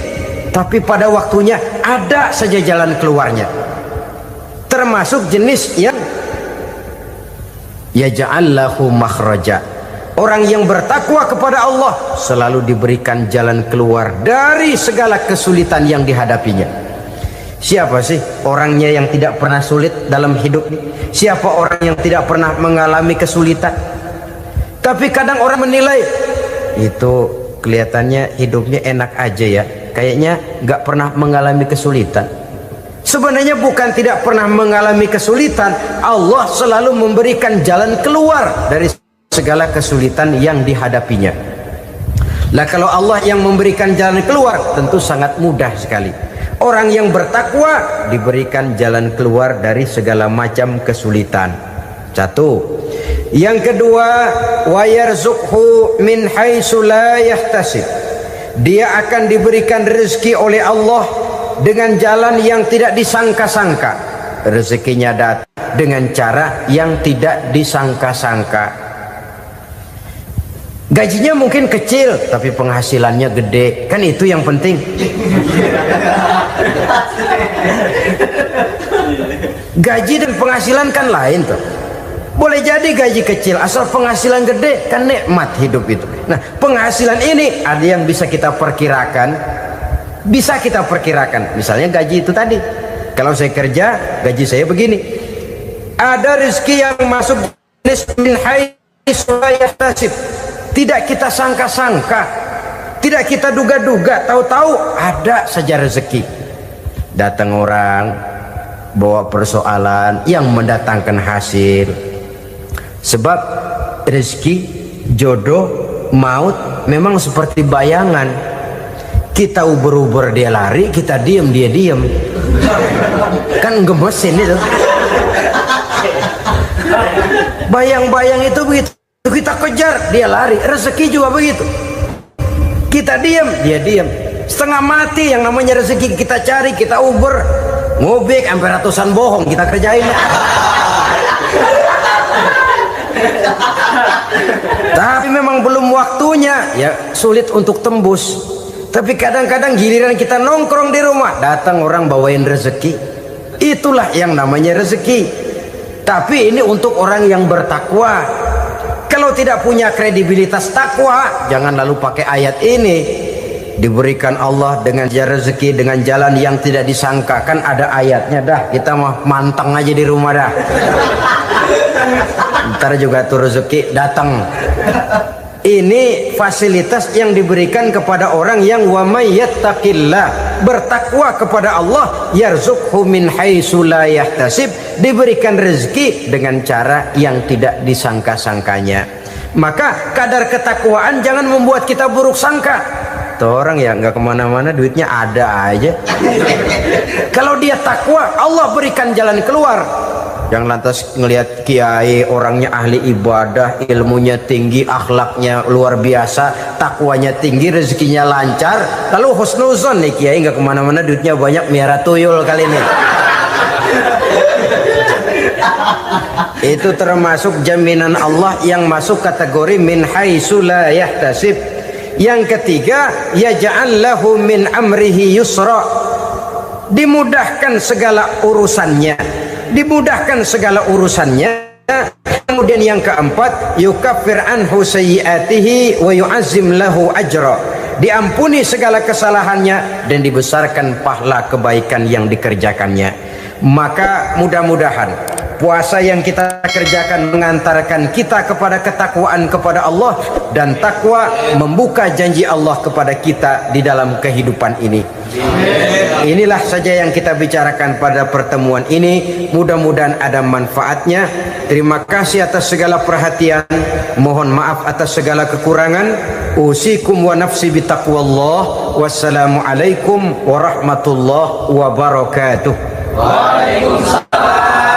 Tapi pada waktunya ada saja jalan keluarnya. Termasuk jenis yang yaj'allahu makhraja. Orang yang bertakwa kepada Allah selalu diberikan jalan keluar dari segala kesulitan yang dihadapinya. Siapa sih orangnya yang tidak pernah sulit dalam hidup ini? Siapa orang yang tidak pernah mengalami kesulitan? Tapi kadang orang menilai, itu kelihatannya hidupnya enak aja ya, kayaknya nggak pernah mengalami kesulitan. Sebenarnya bukan tidak pernah mengalami kesulitan, Allah selalu memberikan jalan keluar dari segala kesulitan yang dihadapinya. Lah kalau Allah yang memberikan jalan keluar, tentu sangat mudah sekali. Orang yang bertakwa diberikan jalan keluar dari segala macam kesulitan. Satu. Yang kedua, wa yarzuqhu min haitsu la yahtasib. Dia akan diberikan rezeki oleh Allah dengan jalan yang tidak disangka-sangka. Rezekinya datang dengan cara yang tidak disangka-sangka. Gajinya mungkin kecil tapi penghasilannya gede, kan itu yang penting. Gaji dan penghasilan kan lain tuh. Boleh jadi gaji kecil asal penghasilan gede, kan nikmat hidup itu. Nah, penghasilan ini ada yang bisa kita perkirakan. Bisa kita perkirakan. Misalnya gaji itu tadi. Kalau saya kerja, gaji saya begini. Ada rezeki yang masuk min haitsu la yahtasib. Tidak kita sangka-sangka, tidak kita duga-duga, tahu-tahu ada saja rezeki. Datang orang bawa persoalan yang mendatangkan hasil. Sebab rezeki, jodoh, maut memang seperti bayangan. Kita uber-uber dia lari, kita diem dia diem. Kan gemesin itu. Bayang-bayang itu begitu. Kita kejar, dia lari. Rezeki juga begitu. Kita diam, dia diam. Setengah mati yang namanya rezeki kita cari, kita uber, ngobek sampai ratusan bohong kita kerjain. Tapi memang belum waktunya, ya sulit untuk tembus. Tapi kadang-kadang giliran kita nongkrong di rumah, datang orang bawain rezeki. Itulah yang namanya rezeki. Tapi ini untuk orang yang bertakwa. Kalau tidak punya kredibilitas takwa, jangan lalu pakai ayat ini. Diberikan Allah dengan rezeki dengan jalan yang tidak disangka. Kan ada ayatnya dah. Kita mah manteng aja di rumah dah. Ntar juga tuh rezeki datang. Ini fasilitas yang diberikan kepada orang yang wa may yattaqillah, bertakwa kepada Allah, yarzuqhu min haitsu la yahtasib, diberikan rezeki dengan cara yang tidak disangka-sangkanya. Maka kadar ketakwaan jangan membuat kita buruk sangka. Tuh orang ya nggak kemana-mana, duitnya ada aja. Kalau dia takwa, Allah berikan jalan keluar. Yang lantas ngelihat kiai orangnya ahli ibadah, ilmunya tinggi, akhlaknya luar biasa, takwanya tinggi, rezekinya lancar, lalu husnuzon nih kiai nggak kemana-mana, duitnya banyak, miara tuyul kali ini. Itu termasuk jaminan Allah yang masuk kategori min haitsu la yahtasib. Yang ketiga, yaj'al lahu min amrihi yusra, dimudahkan segala urusannya. Dimudahkan segala urusannya. Kemudian yang keempat, yukaffir anhu sayyiatihi wa yu'azzim lahu ajra, diampuni segala kesalahannya dan dibesarkan pahala kebaikan yang dikerjakannya. Maka mudah-mudahan puasa yang kita kerjakan mengantarkan kita kepada ketakwaan kepada Allah, dan takwa membuka janji Allah kepada kita di dalam kehidupan ini. Inilah saja yang kita bicarakan pada pertemuan ini. Mudah-mudahan ada manfaatnya. Terima kasih atas segala perhatian. Mohon maaf atas segala kekurangan. Usikum wa nafsi bitaqwallah. Wassalamualaikum warahmatullahi wabarakatuh. Waalaikumsalam.